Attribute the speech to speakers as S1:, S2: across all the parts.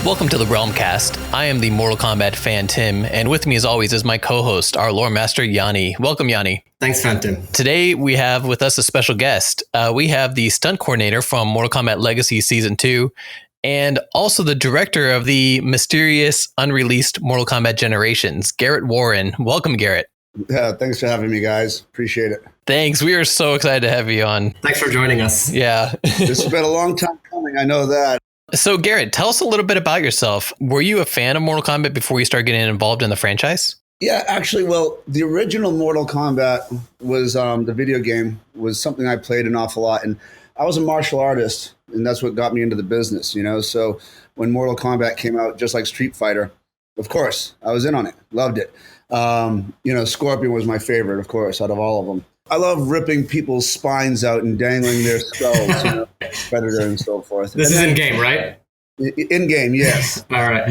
S1: Welcome to the Realm Kast. I am the Mortal Kombat fan, Tim, and with me as always is my co-host, our lore master, Yanni. Welcome, Yanni.
S2: Thanks, Phantom.
S1: Today we have with us a special guest. We have the stunt coordinator from Mortal Kombat Legacy Season 2, and also the director of the mysterious unreleased Mortal Kombat Generations, Garrett Warren. Welcome, Garrett.
S3: Yeah, thanks for having me, guys. Appreciate it.
S1: Thanks. We are so excited to have you on.
S2: Thanks for joining us.
S1: Yeah.
S3: This has been a long time coming. I know that.
S1: So, Garrett, tell us a little bit about yourself. Were you a fan of Mortal Kombat before you started getting involved in the franchise?
S3: Yeah, actually, well, the original Mortal Kombat was the video game was something I played an awful lot. And I was a martial artist, and that's what got me into the business, you know? So when Mortal Kombat came out, just like Street Fighter, of course, I was in on it. Loved it. Scorpion was my favorite, of course, out of all of them. I love ripping people's spines out and dangling their skulls, Predator and so forth.
S2: This is in-game, right?
S3: In-game, yes.
S2: All right.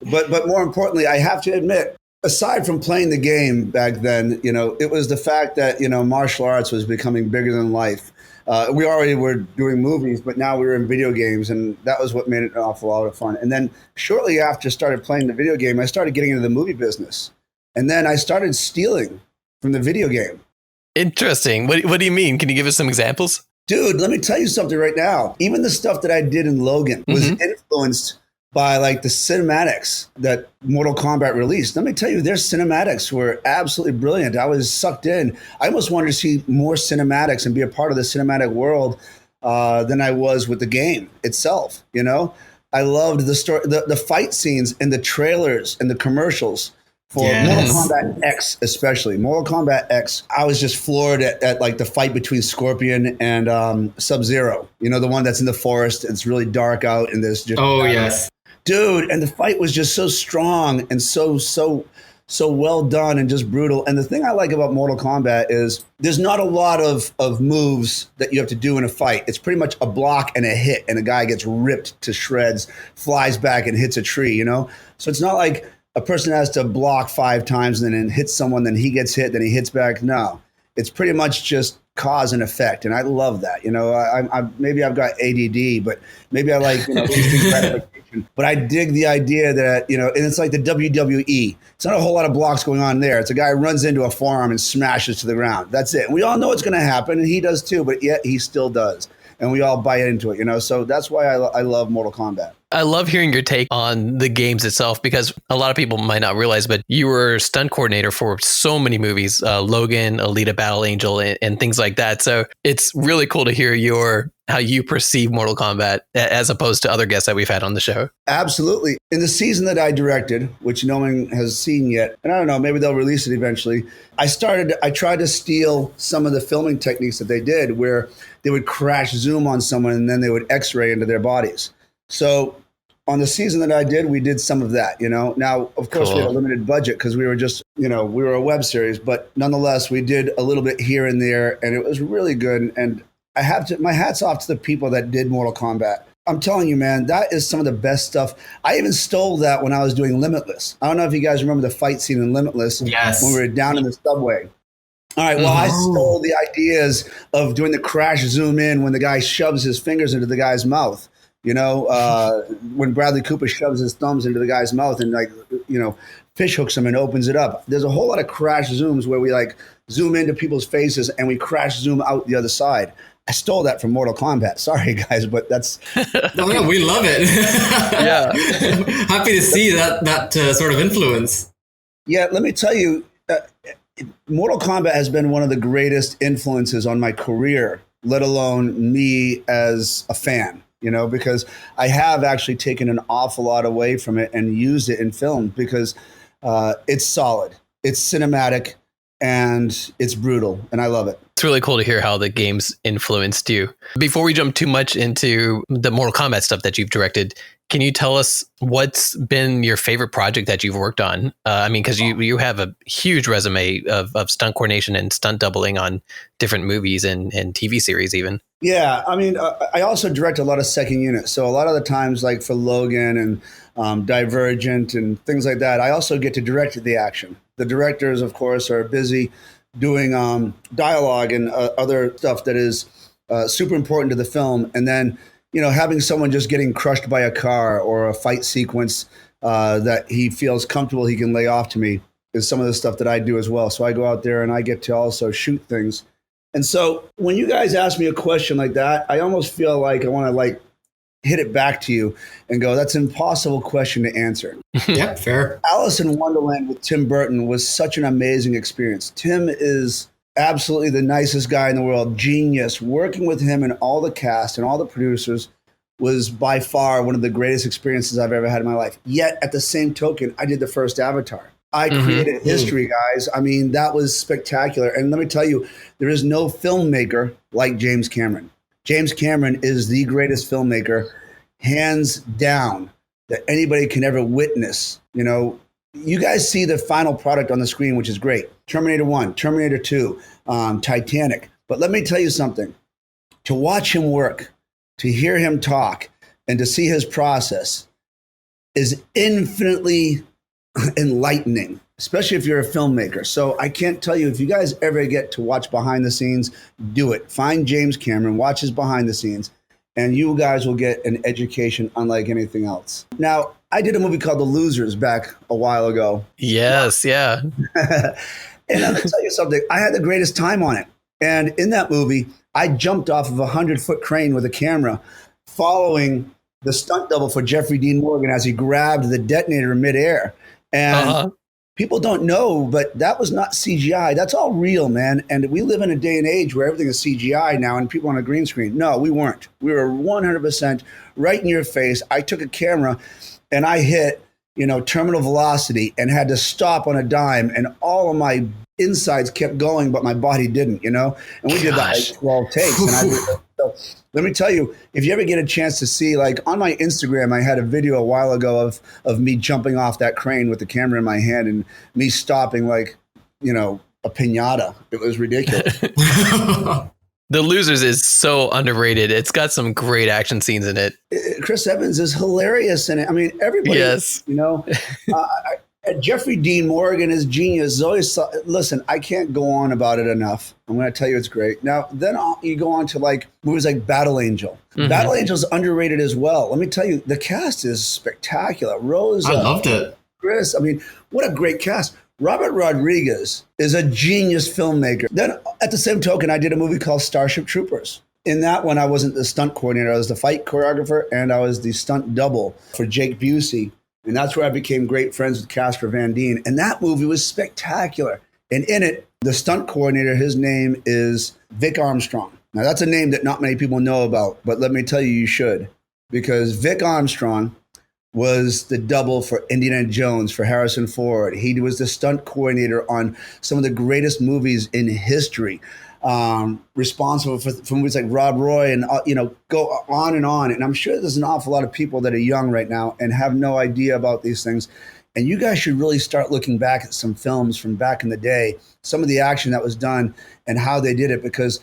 S3: But more importantly, I have to admit, aside from playing the game back then, it was the fact that, martial arts was becoming bigger than life. We already were doing movies, but now we were in video games, and that was what made it an awful lot of fun. And then shortly after I started playing the video game, I started getting into the movie business. And then I started stealing from the video game.
S1: Interesting. What do you mean? Can you give us some examples?
S3: Dude, let me tell you something right now. Even the stuff that I did in Logan was influenced by like the cinematics that Mortal Kombat released. Let me tell you, their cinematics were absolutely brilliant. I was sucked in. I almost wanted to see more cinematics and be a part of the cinematic world than I was with the game itself. I loved the story, the fight scenes and the trailers and the commercials. For Mortal Kombat X, especially. Mortal Kombat X, I was just floored at like the fight between Scorpion and Sub-Zero. The one that's in the forest. It's really dark out and there's just...
S2: Oh, yes.
S3: Dude, and the fight was just so strong and so well done and just brutal. And the thing I like about Mortal Kombat is there's not a lot of moves that you have to do in a fight. It's pretty much a block and a hit, and a guy gets ripped to shreds, flies back and hits a tree, So it's not like a person has to block 5 times and then hit someone, then he gets hit, then he hits back. No, it's pretty much just cause and effect. And I love that. Maybe I've got ADD, but maybe I like, instant gratification. But I dig the idea that, and it's like the WWE. It's not a whole lot of blocks going on there. It's a guy who runs into a forearm and smashes to the ground. That's it. And we all know it's going to happen, and he does too, but yet he still does. And we all buy into it, So that's why I love Mortal Kombat.
S1: I love hearing your take on the games itself, because a lot of people might not realize, but you were stunt coordinator for so many movies, Logan, Alita Battle Angel, and things like that. So it's really cool to hear how you perceive Mortal Kombat as opposed to other guests that we've had on the show.
S3: Absolutely. In the season that I directed, which no one has seen yet, and I don't know, maybe they'll release it eventually, I tried to steal some of the filming techniques that they did, where they would crash zoom on someone and then they would x-ray into their bodies. So on the season that I did, we did some of that, Now, of course, we had a limited budget because we were just, we were a web series, but nonetheless, we did a little bit here and there, and it was really good. And my hat's off to the people that did Mortal Kombat. I'm telling you, man, that is some of the best stuff. I even stole that when I was doing Limitless. I don't know if you guys remember the fight scene in Limitless when we were down in the subway. All right, well, I stole the ideas of doing the crash zoom in when the guy shoves his fingers into the guy's mouth. When Bradley Cooper shoves his thumbs into the guy's mouth and fish hooks him and opens it up. There's a whole lot of crash zooms where we zoom into people's faces and we crash zoom out the other side. I stole that from Mortal Kombat. Sorry, guys, but that's...
S2: No, we love it.
S1: Yeah.
S2: Happy to see that sort of influence.
S3: Yeah, let me tell you, Mortal Kombat has been one of the greatest influences on my career, let alone me as a fan. Because I have actually taken an awful lot away from it and used it in film because it's solid, it's cinematic, and it's brutal, and I love it.
S1: It's really cool to hear how the games influenced you. Before we jump too much into the Mortal Kombat stuff that you've directed, can you tell us what's been your favorite project that you've worked on? Because you have a huge resume of stunt coordination and stunt doubling on different movies and TV series even.
S3: Yeah, I also direct a lot of second units. So a lot of the times, like for Logan and Divergent and things like that, I also get to direct the action. The directors, of course, are busy doing dialogue and other stuff that is super important to the film. And then having someone just getting crushed by a car or a fight sequence that he feels comfortable he can lay off to me is some of the stuff that I do as well. So I go out there and I get to also shoot things. And so when you guys ask me a question like that, I almost feel like I want to like hit it back to you and go, that's an impossible question to answer.
S2: Yep, fair.
S3: Alice in Wonderland with Tim Burton was such an amazing experience. Tim is absolutely the nicest guy in the world, genius. Working with him and all the cast and all the producers was by far one of the greatest experiences I've ever had in my life. Yet at the same token, I did the first Avatar. I created history, guys. I mean, that was spectacular. And let me tell you, there is no filmmaker like James Cameron. James Cameron is the greatest filmmaker, hands down, that anybody can ever witness. You guys see the final product on the screen, which is great. Terminator 1, Terminator 2, Titanic. But let me tell you something. To watch him work, to hear him talk, and to see his process is infinitely enlightening, especially if you're a filmmaker. So I can't tell you, if you guys ever get to watch behind the scenes, do it. Find James Cameron, watch his behind the scenes, and you guys will get an education unlike anything else. Now, I did a movie called The Losers back a while ago.
S1: Yes, yeah.
S3: And I'm going to tell you something. I had the greatest time on it. And in that movie, I jumped off of a 100-foot crane with a camera following the stunt double for Jeffrey Dean Morgan as he grabbed the detonator in midair. And people don't know, but that was not CGI. That's all real, man. And we live in a day and age where everything is CGI now and people on a green screen. No, we weren't. We were 100% right in your face. I took a camera and I hit, terminal velocity and had to stop on a dime. And all of my insides kept going, but my body didn't, And we did that like 12 takes. And so let me tell you, if you ever get a chance to see, like on my Instagram, I had a video a while ago of me jumping off that crane with the camera in my hand and me stopping like, a piñata. It was ridiculous.
S1: The Losers is so underrated. It's got some great action scenes in it.
S3: Chris Evans is hilarious in it. I mean, everybody,
S1: yes.
S3: Jeffrey Dean Morgan is genius. Listen, I can't go on about it enough. I'm going to tell you it's great. Now, then you go on to like movies like Battle Angel. Mm-hmm. Battle Angel's underrated as well. Let me tell you, the cast is spectacular. Rose,
S2: I loved it.
S3: Chris, I mean, what a great cast. Robert Rodriguez is a genius filmmaker. Then at the same token, I did a movie called Starship Troopers. In that one, I wasn't the stunt coordinator. I was the fight choreographer, and I was the stunt double for Jake Busey. And that's where I became great friends with Casper Van Dien. And that movie was spectacular. And in it, the stunt coordinator, his name is Vic Armstrong. Now, that's a name that not many people know about, but let me tell you, you should. Because Vic Armstrong was the double for Indiana Jones for Harrison Ford. He was the stunt coordinator on some of the greatest movies in history. Responsible for movies like Rob Roy and, go on. And I'm sure there's an awful lot of people that are young right now and have no idea about these things. And you guys should really start looking back at some films from back in the day, some of the action that was done and how they did it, because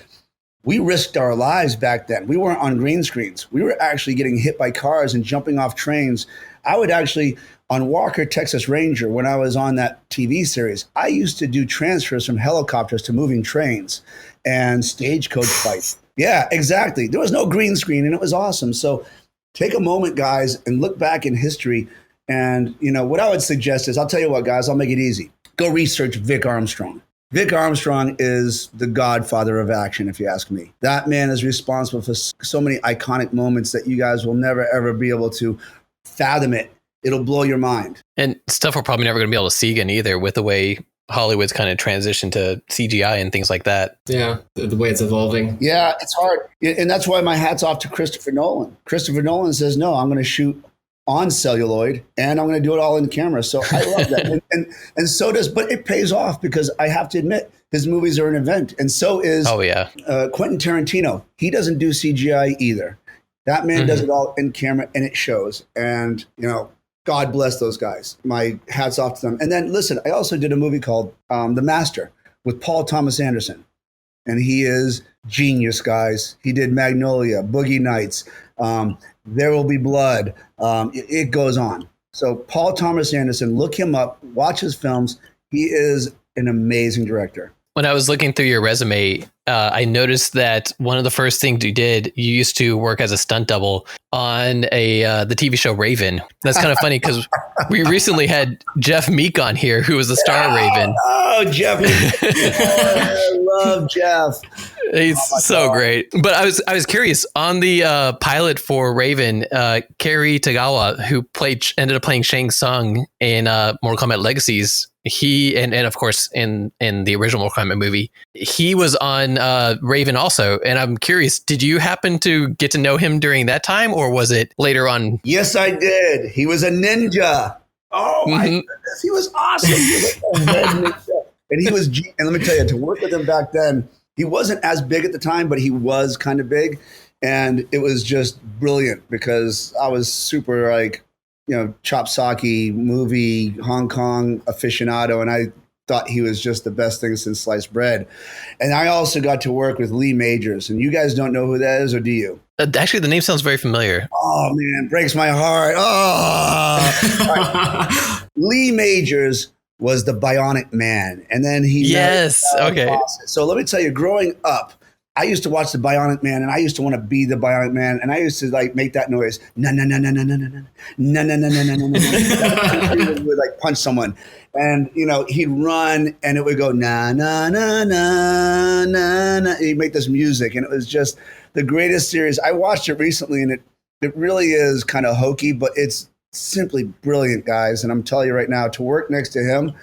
S3: we risked our lives back then. We weren't on green screens. We were actually getting hit by cars and jumping off trains. I would actually, on Walker, Texas Ranger, when I was on that TV series, I used to do transfers from helicopters to moving trains and stagecoach fights. Yeah, exactly. There was no green screen and it was awesome. So take a moment, guys, and look back in history. And, what I would suggest is, I'll tell you what, guys, I'll make it easy. Go research Vic Armstrong. Vic Armstrong is the godfather of action, if you ask me. That man is responsible for so many iconic moments that you guys will never, ever be able to fathom it. It'll blow your mind. And
S1: stuff we're probably never going to be able to see again either, with the way Hollywood's kind of transitioned to CGI and things like that.
S2: Yeah, the way it's evolving.
S3: Yeah, it's hard. And that's why my hat's off to Christopher Nolan. Christopher Nolan says, no, I'm going to shoot on celluloid and I'm going to do it all in camera. So I love that. and so does, but it pays off, because I have to admit, his movies are an event. And so is Quentin Tarantino. He doesn't do CGI either. That man does it all in camera and it shows. And, God bless those guys. My hat's off to them. And then listen, I also did a movie called The Master with Paul Thomas Anderson. And he is genius, guys. He did Magnolia, Boogie Nights, There Will Be Blood. It goes on. So Paul Thomas Anderson, look him up, watch his films. He is an amazing director.
S1: When I was looking through your resume, I noticed that one of the first things you did, you used to work as a stunt double on the TV show Raven. That's kind of funny because we recently had Jeff Meek on here, who was the star of Raven.
S3: Oh, Jeff. I love Jeff.
S1: He's so great. But I was curious on the pilot for Raven, Kerry Tagawa, who ended up playing Shang Tsung in Mortal Kombat Legacies. He and of course in the original Mortal Kombat movie, he was on Raven also. And I'm curious, did you happen to get to know him during that time, or was it later on?
S3: Yes, I did. He was a ninja. Oh my goodness, he was awesome. He was a red ninja. And he was, and let me tell you, to work with him back then, he wasn't as big at the time, but he was kind of big. And it was just brilliant because I was super chop socky movie Hong Kong aficionado, and I thought he was just the best thing since sliced bread. And I also got to work with Lee Majors, and you guys don't know who that is, or do you?
S1: Actually, the name sounds very familiar.
S3: Oh man, breaks my heart. Oh, right. Lee Majors was the Bionic Man, and then he
S1: okay.
S3: So let me tell you, growing up, I used to watch the Bionic Man, and I used to want to be the Bionic Man, and I used to make that noise, na na na na na na na na na na na na na na. He would punch someone, and he'd run, and it would go na na na na na na. He'd make this music, and it was just the greatest series. I watched it recently, and it really is kind of hokey, but it's simply brilliant, guys. And I'm telling you right now, to work next to him,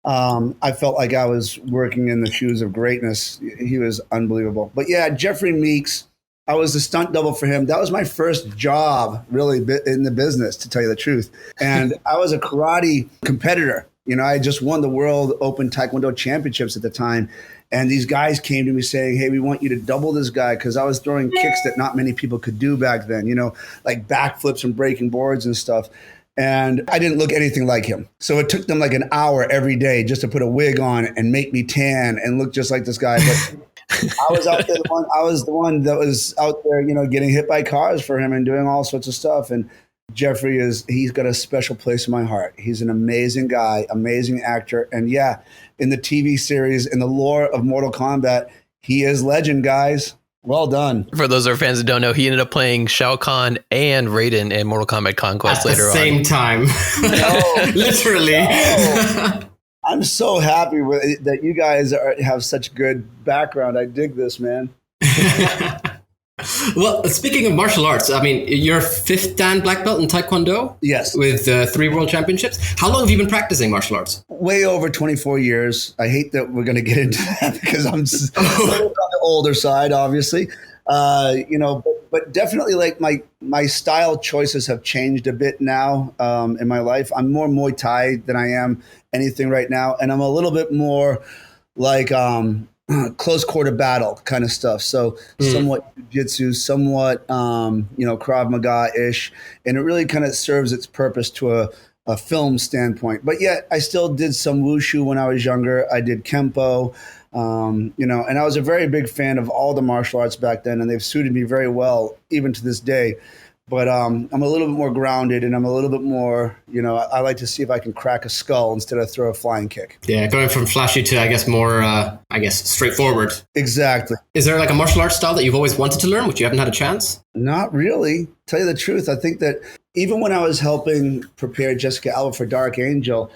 S3: I felt like I was working in the shoes of greatness. He was unbelievable. But yeah, Jeffrey Meeks, I was the stunt double for him. That was my first job really in the business, to tell you the truth. And I was a karate competitor. I just won the World Open Taekwondo Championships at the time. And these guys came to me saying, hey, we want you to double this guy, because I was throwing kicks that not many people could do back then, like backflips and breaking boards and stuff. And I didn't look anything like him. So it took them like an hour every day just to put a wig on and make me tan and look just like this guy. But I was out there. I was the one that was out there, getting hit by cars for him and doing all sorts of stuff. And Jeffrey he's got a special place in my heart. He's an amazing guy, amazing actor. And yeah, in the TV series, in the lore of Mortal Kombat, he is legend, guys. Well done.
S1: For those of our fans that don't know, he ended up playing Shao Kahn and Raiden in Mortal Kombat Conquest later on.
S2: At the same time.
S3: No,
S2: Literally.
S3: No. I'm so happy that you guys have such good background. I dig this, man.
S2: Well, speaking of martial arts, I mean, you're 5th Dan black belt in Taekwondo?
S3: Yes.
S2: With 3 world championships. How long have you been practicing martial arts?
S3: Way over 24 years. I hate that we're going to get into that because I'm on the older side, obviously. But definitely my style choices have changed a bit now in my life. I'm more Muay Thai than I am anything right now. And I'm a little bit more like close quarter battle kind of stuff. So somewhat jiu-jitsu, somewhat, Krav Maga-ish. And it really kind of serves its purpose to a film standpoint. But yet I still did some wushu when I was younger. I did Kempo, and I was a very big fan of all the martial arts back then, and they've suited me very well, even to this day. But I'm a little bit more grounded, and I'm a little bit more, I like to see if I can crack a skull instead of throw a flying kick.
S2: Yeah, going from flashy to, I guess, more, straightforward.
S3: Exactly.
S2: Is there like a martial arts style that you've always wanted to learn, which you haven't had a chance?
S3: Not really. Tell you the truth, I think that even when I was helping prepare Jessica Alba for Dark Angel,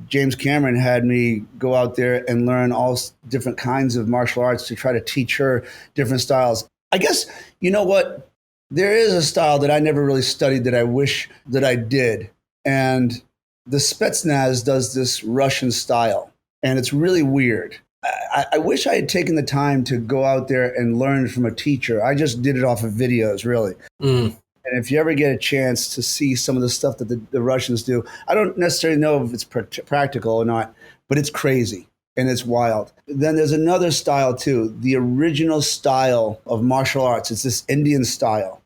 S3: James Cameron had me go out there and learn all different kinds of martial arts to try to teach her different styles. I guess, you know what? There is a style that I never really studied that I wish that I did. And the Spetsnaz does this Russian style, and it's really weird. I wish I had taken the time to go out there and learn from a teacher. I just did it off of videos, really. And if you ever get a chance to see some of the stuff that the Russians do, I don't necessarily know if it's practical or not, but it's crazy. And it's wild. Then there's another style too, the original style of martial arts. It's this Indian style.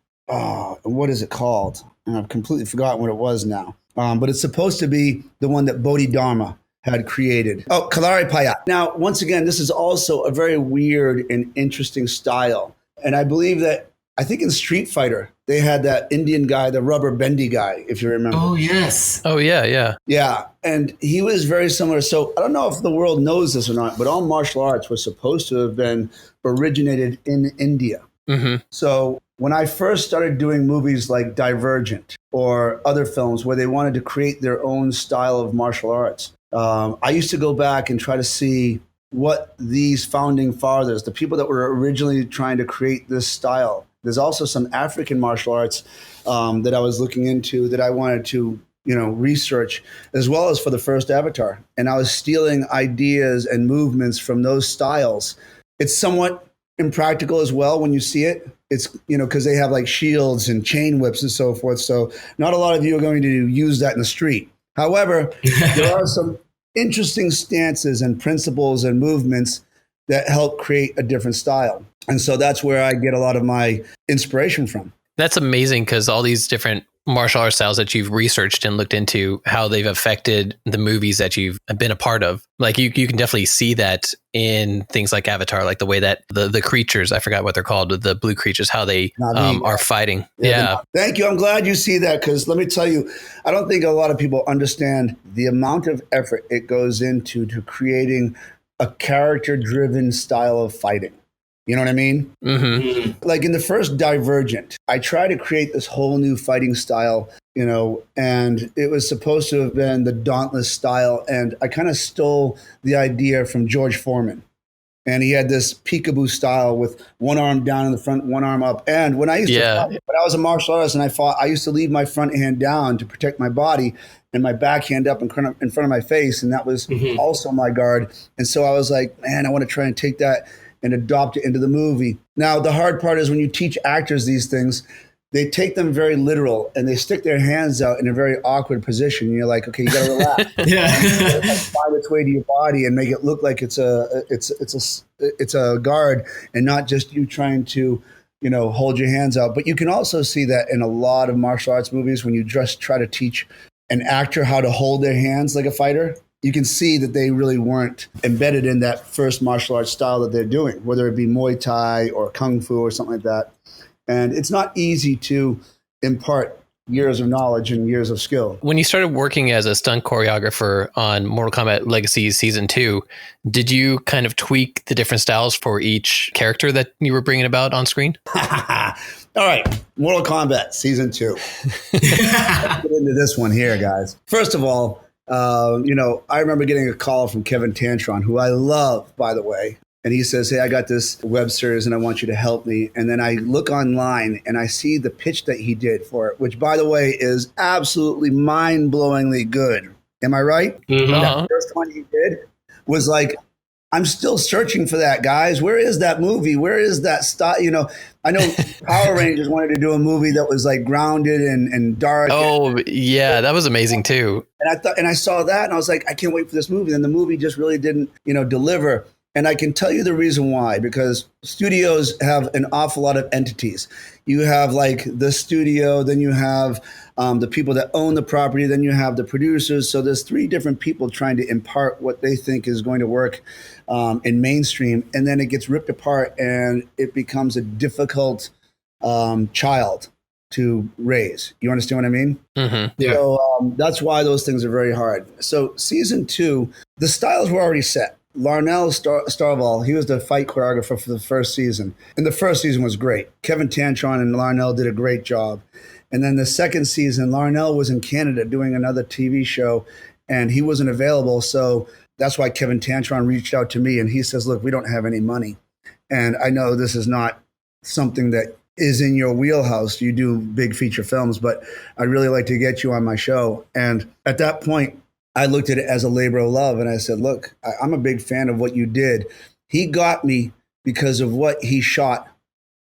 S3: What is it called? And I've completely forgotten what it was now. But it's supposed to be the one that Bodhidharma had created. Oh, Kalari Paya. Now, once again, this is also a very weird and interesting style. And I believe that I think in Street Fighter, they had that Indian guy, the rubber bendy guy, if you remember.
S2: Oh, yes.
S1: Oh yeah, yeah.
S3: Yeah, and he was very similar. So I don't know if the world knows this or not, but all martial arts was supposed to have been originated in India.
S1: Mm-hmm.
S3: So when I first started doing movies like Divergent or other films where they wanted to create their own style of martial arts, I used to go back and try to see what these founding fathers, the people that were originally trying to create this style. There's also some African martial arts that I was looking into that I wanted to, research, as well as for the first Avatar. And I was stealing ideas and movements from those styles. It's somewhat impractical as well when you see it. It's, because they have like shields and chain whips and so forth. So not a lot of you are going to use that in the street. However, there are some interesting stances and principles and movements that help create a different style. And so that's where I get a lot of my inspiration from.
S1: That's amazing, because all these different martial arts styles that you've researched and looked into, how they've affected the movies that you've been a part of. Like you can definitely see that in things like Avatar, like the way that the creatures, I forgot what they're called, the blue creatures, how they are fighting. Yeah.
S3: Thank you. I'm glad you see that, because let me tell you, I don't think a lot of people understand the amount of effort it goes into to creating a character-driven style of fighting. You know what I mean?
S1: Mm-hmm.
S3: Like in the first Divergent, I tried to create this whole new fighting style, and it was supposed to have been the Dauntless style. And I kind of stole the idea from George Foreman. And he had this peekaboo style with one arm down in the front, one arm up. And when I used to fight, when I was a martial artist and I fought, I used to leave my front hand down to protect my body and my back hand up in front of my face. And that was also my guard. And so I was like, man, I want to try and take that and adopt it into the movie. Now, the hard part is when you teach actors these things, they take them very literal and they stick their hands out in a very awkward position. You're like, okay, you got to relax. Find its way to your body and make it look like it's a guard and not just you trying to, hold your hands out. But you can also see that in a lot of martial arts movies when you just try to teach an actor how to hold their hands like a fighter. You can see that they really weren't embedded in that first martial arts style that they're doing, whether it be Muay Thai or Kung Fu or something like that. And it's not easy to impart years of knowledge and years of skill.
S1: When you started working as a stunt choreographer on Mortal Kombat Legacy Season 2, did you kind of tweak the different styles for each character that you were bringing about on screen?
S3: All right, Mortal Kombat Season 2. Let's get into this one here, guys. First of all, I remember getting a call from Kevin Tantron, who I love, by the way. And he says, hey, I got this web series and I want you to help me. And then I look online and I see the pitch that he did for it, which, by the way, is absolutely mind-blowingly good. Am I right?
S1: Mm-hmm.
S3: That first one he did was like, I'm still searching for that, guys. Where is that movie? Where is that style? I know Power Rangers wanted to do a movie that was like grounded and dark.
S1: Oh, yeah, that was amazing too.
S3: And I saw that and I was like, I can't wait for this movie. And the movie just really didn't, deliver. And I can tell you the reason why, because studios have an awful lot of entities. You have like the studio, then you have the people that own the property, then you have the producers. So there's three different people trying to impart what they think is going to work in mainstream. And then it gets ripped apart and it becomes a difficult child to raise. You understand what I mean?
S1: Mm-hmm.
S2: Yeah.
S3: So that's why those things are very hard. So season 2, the styles were already set. Larnell Starval, he was the fight choreographer for the first season. And the first season was great. Kevin Tantron and Larnell did a great job. And then the second season, Larnell was in Canada doing another TV show and he wasn't available. So that's why Kevin Tantron reached out to me and he says, look, we don't have any money. And I know this is not something that is in your wheelhouse. You do big feature films, but I'd really like to get you on my show. And at that point, I looked at it as a labor of love and I said, look, I'm a big fan of what you did. He got me because of what he shot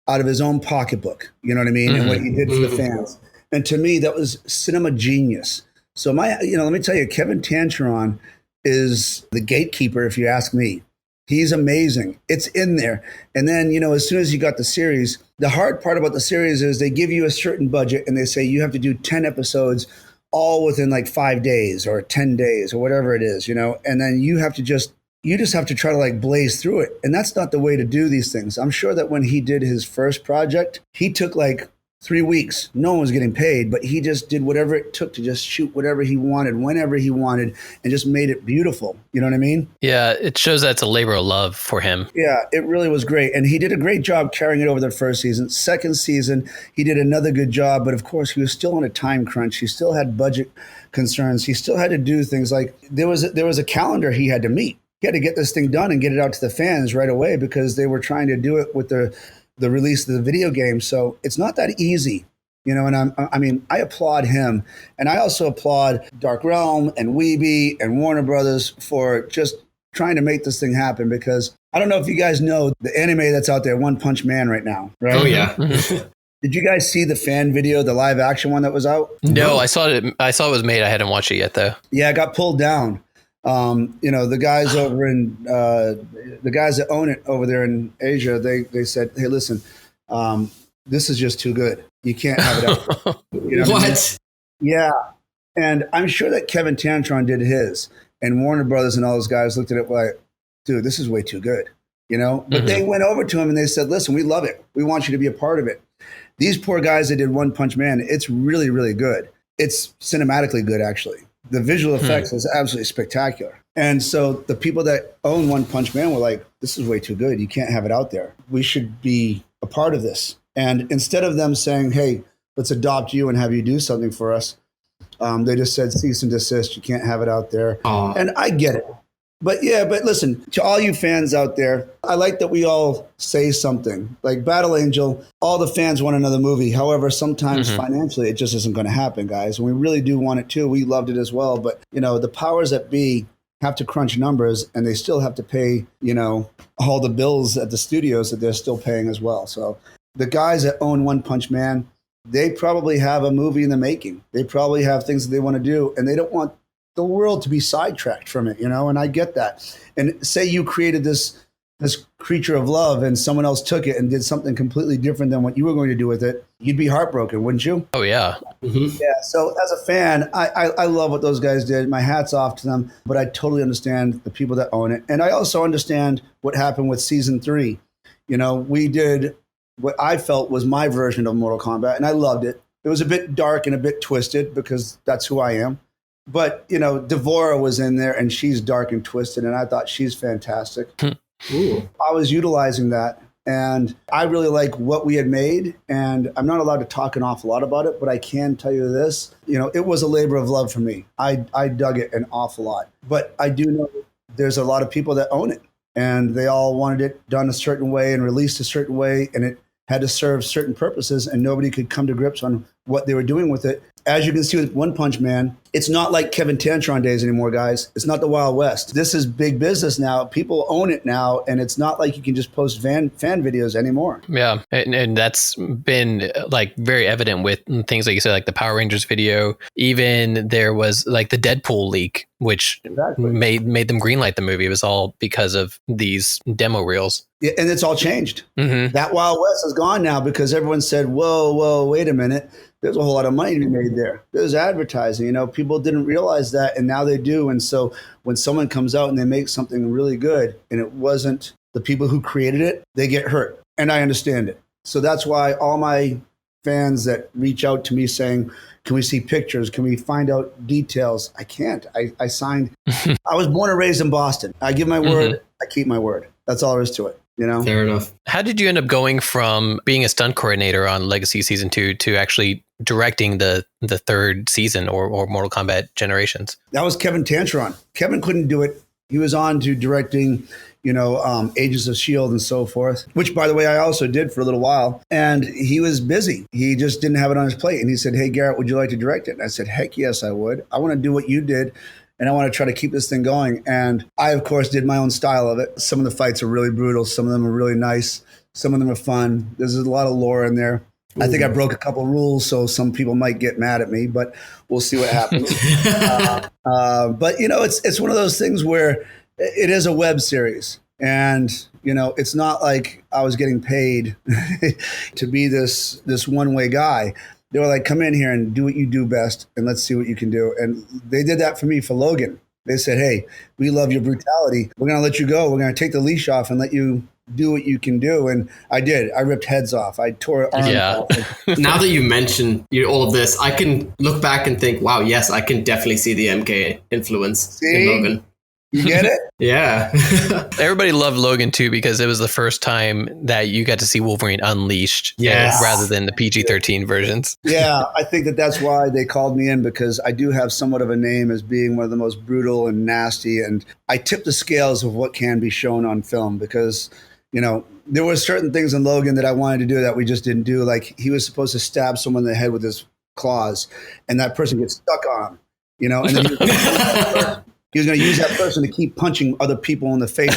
S3: out of his own pocketbook, you know what I mean? Mm-hmm. And what he did for the fans. And to me, that was cinema genius. So let me tell you, Kevin Tantron is the gatekeeper, if you ask me. He's amazing. It's in there. And then, as soon as you got the series, the hard part about the series is they give you a certain budget and they say you have to do 10 episodes all within like 5 days or 10 days or whatever it is, and then you have to just you just have to try to like blaze through it. And that's not the way to do these things. I'm sure that when he did his first project, he took like 3 weeks. No one was getting paid, but he just did whatever it took to just shoot whatever he wanted, whenever he wanted, and just made it beautiful. You know what I mean?
S1: Yeah, it shows that's a labor of love for him.
S3: Yeah, it really was great. And he did a great job carrying it over the first season. Second season, he did another good job, but of course he was still on a time crunch. He still had budget concerns. He still had to do things like there was a calendar he had to meet. He had to get this thing done and get it out to the fans right away because they were trying to do it with the release of the video game. So it's not that easy, you know, and I applaud him. And I also applaud Dark Realm and Weeby and Warner Brothers for just trying to make this thing happen, because I don't know if you guys know the anime that's out there, One Punch Man right now, right?
S2: Oh, yeah.
S3: Did you guys see the fan video, the live action one that was out?
S1: No, I saw it. I saw it was made. I hadn't watched it yet, though.
S3: Yeah, it got pulled down. You know, the guys over in the guys that own it over there in Asia, they said, "Hey, listen, this is just too good. You can't have it out." You know
S2: What?
S3: I mean? Yeah, and I'm sure that Kevin Tantron did his, and Warner Brothers and all those guys looked at it like, "Dude, this is way too good." You know, but they went over to him and they said, "Listen, we love it. We want you to be a part of it." These poor guys that did One Punch Man, it's really, really good. It's cinematically good, actually. The visual effects is absolutely spectacular. And so the people that own One Punch Man were like, this is way too good. You can't have it out there. We should be a part of this. And instead of them saying, hey, let's adopt you and have you do something for us, they just said, cease and desist. You can't have it out there.
S2: Aww.
S3: And I get it. But yeah, but listen, to all you fans out there, I like that we all say something. Like Battle Angel, all the fans want another movie. However, sometimes financially, it just isn't going to happen, guys. And we really do want it too. We loved it as well. But, you know, the powers that be have to crunch numbers, and they still have to pay, you know, all the bills at the studios that they're still paying as well. So the guys that own One Punch Man, they probably have a movie in the making. They probably have things that they want to do, and they don't want the world to be sidetracked from it, you know, and I get that. And say you created this creature of love and someone else took it and did something completely different than what you were going to do with it, you'd be heartbroken, wouldn't you?
S1: Oh, yeah.
S3: Yeah. So as a fan, I love what those guys did. My hat's off to them, but I totally understand the people that own it. And I also understand what happened with season 3. You know, we did what I felt was my version of Mortal Kombat, and I loved it. It was a bit dark and a bit twisted because that's who I am. But, you know, Devora was in there, and she's dark and twisted, and I thought she's fantastic.
S2: Ooh.
S3: I was utilizing that, and I really like what we had made, and I'm not allowed to talk an awful lot about it, but I can tell you this. You know, it was a labor of love for me. I dug it an awful lot. But I do know there's a lot of people that own it, and they all wanted it done a certain way and released a certain way, and it had to serve certain purposes, and nobody could come to grips on what they were doing with it. As you can see with One Punch Man, it's not like Kevin Tantron days anymore, guys. It's not the Wild West. This is big business now. People own it now, and it's not like you can just post fan videos anymore.
S1: Yeah, and that's been like very evident with things like you said, like the Power Rangers video. Even there was like the Deadpool leak, which made them greenlight the movie. It was all because of these demo reels.
S3: Yeah, and it's all changed. That Wild West is gone now because everyone said, whoa, wait a minute. There's a whole lot of money to be made there. There's advertising, you know, people didn't realize that, and now they do. And so when someone comes out and they make something really good and it wasn't the people who created it, they get hurt. And I understand it. So that's why all my fans that reach out to me saying, can we see pictures? Can we find out details? I can't. I signed. I was born and raised in Boston. I give my word. I keep my word. That's all there is to it. You know?
S2: Fair enough.
S1: How did you end up going from being a stunt coordinator on Legacy Season 2 to actually directing the third season or Mortal Kombat Generations?
S3: That was Kevin Tantron. Kevin couldn't do it. He was on to directing, you know, Agents of S.H.I.E.L.D. and so forth, which, by the way, I also did for a little while. And he was busy. He just didn't have it on his plate. And he said, hey, Garrett, would you like to direct it? And I said, heck yes, I would. I want to do what you did. And I want to try to keep this thing going. And I, of course, did my own style of it. Some of the fights are really brutal. Some of them are really nice. Some of them are fun. There's a lot of lore in there. I think I broke a couple rules, so some people might get mad at me, but we'll see what happens. But, you know, it's one of those things where it is a web series. And, you know, it's not like I was getting paid to be this one-way guy. They were like, come in here and do what you do best, and let's see what you can do. And they did that for me for Logan. They said, hey, we love your brutality. We're going to let you go. We're going to take the leash off and let you do what you can do. And I did. I ripped heads off. I tore arms off.
S2: Now that you mentioned all of this, I can look back and think, wow, yes, I can definitely see the MK influence in Logan.
S3: You get it?
S2: Yeah.
S1: Everybody loved Logan too because it was the first time that you got to see Wolverine unleashed, rather than the PG-13 versions.
S3: Yeah, I think that's why they called me in, because I do have somewhat of a name as being one of the most brutal and nasty, and I tip the scales of what can be shown on film, because there were certain things in Logan that I wanted to do that we just didn't do. Like, he was supposed to stab someone in the head with his claws, and that person gets stuck on him, and then he was going to use that person to keep punching other people in the face.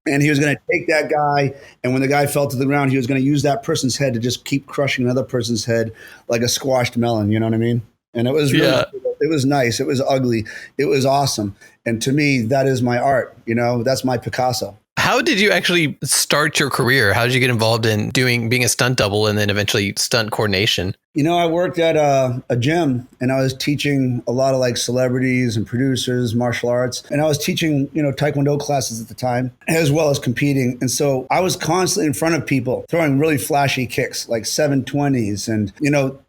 S3: And he was going to take that guy, and when the guy fell to the ground, he was going to use that person's head to just keep crushing another person's head like a squashed melon, you know what I mean? And it was really, it was nice. It was ugly. It was awesome. And to me, that is my art. That's my Picasso.
S1: How did you actually start your career? How did you get involved in being a stunt double and then eventually stunt coordination?
S3: I worked at a gym, and I was teaching a lot of like celebrities and producers, martial arts. And I was teaching, Taekwondo classes at the time, as well as competing. And so I was constantly in front of people throwing really flashy kicks, like 720s. And,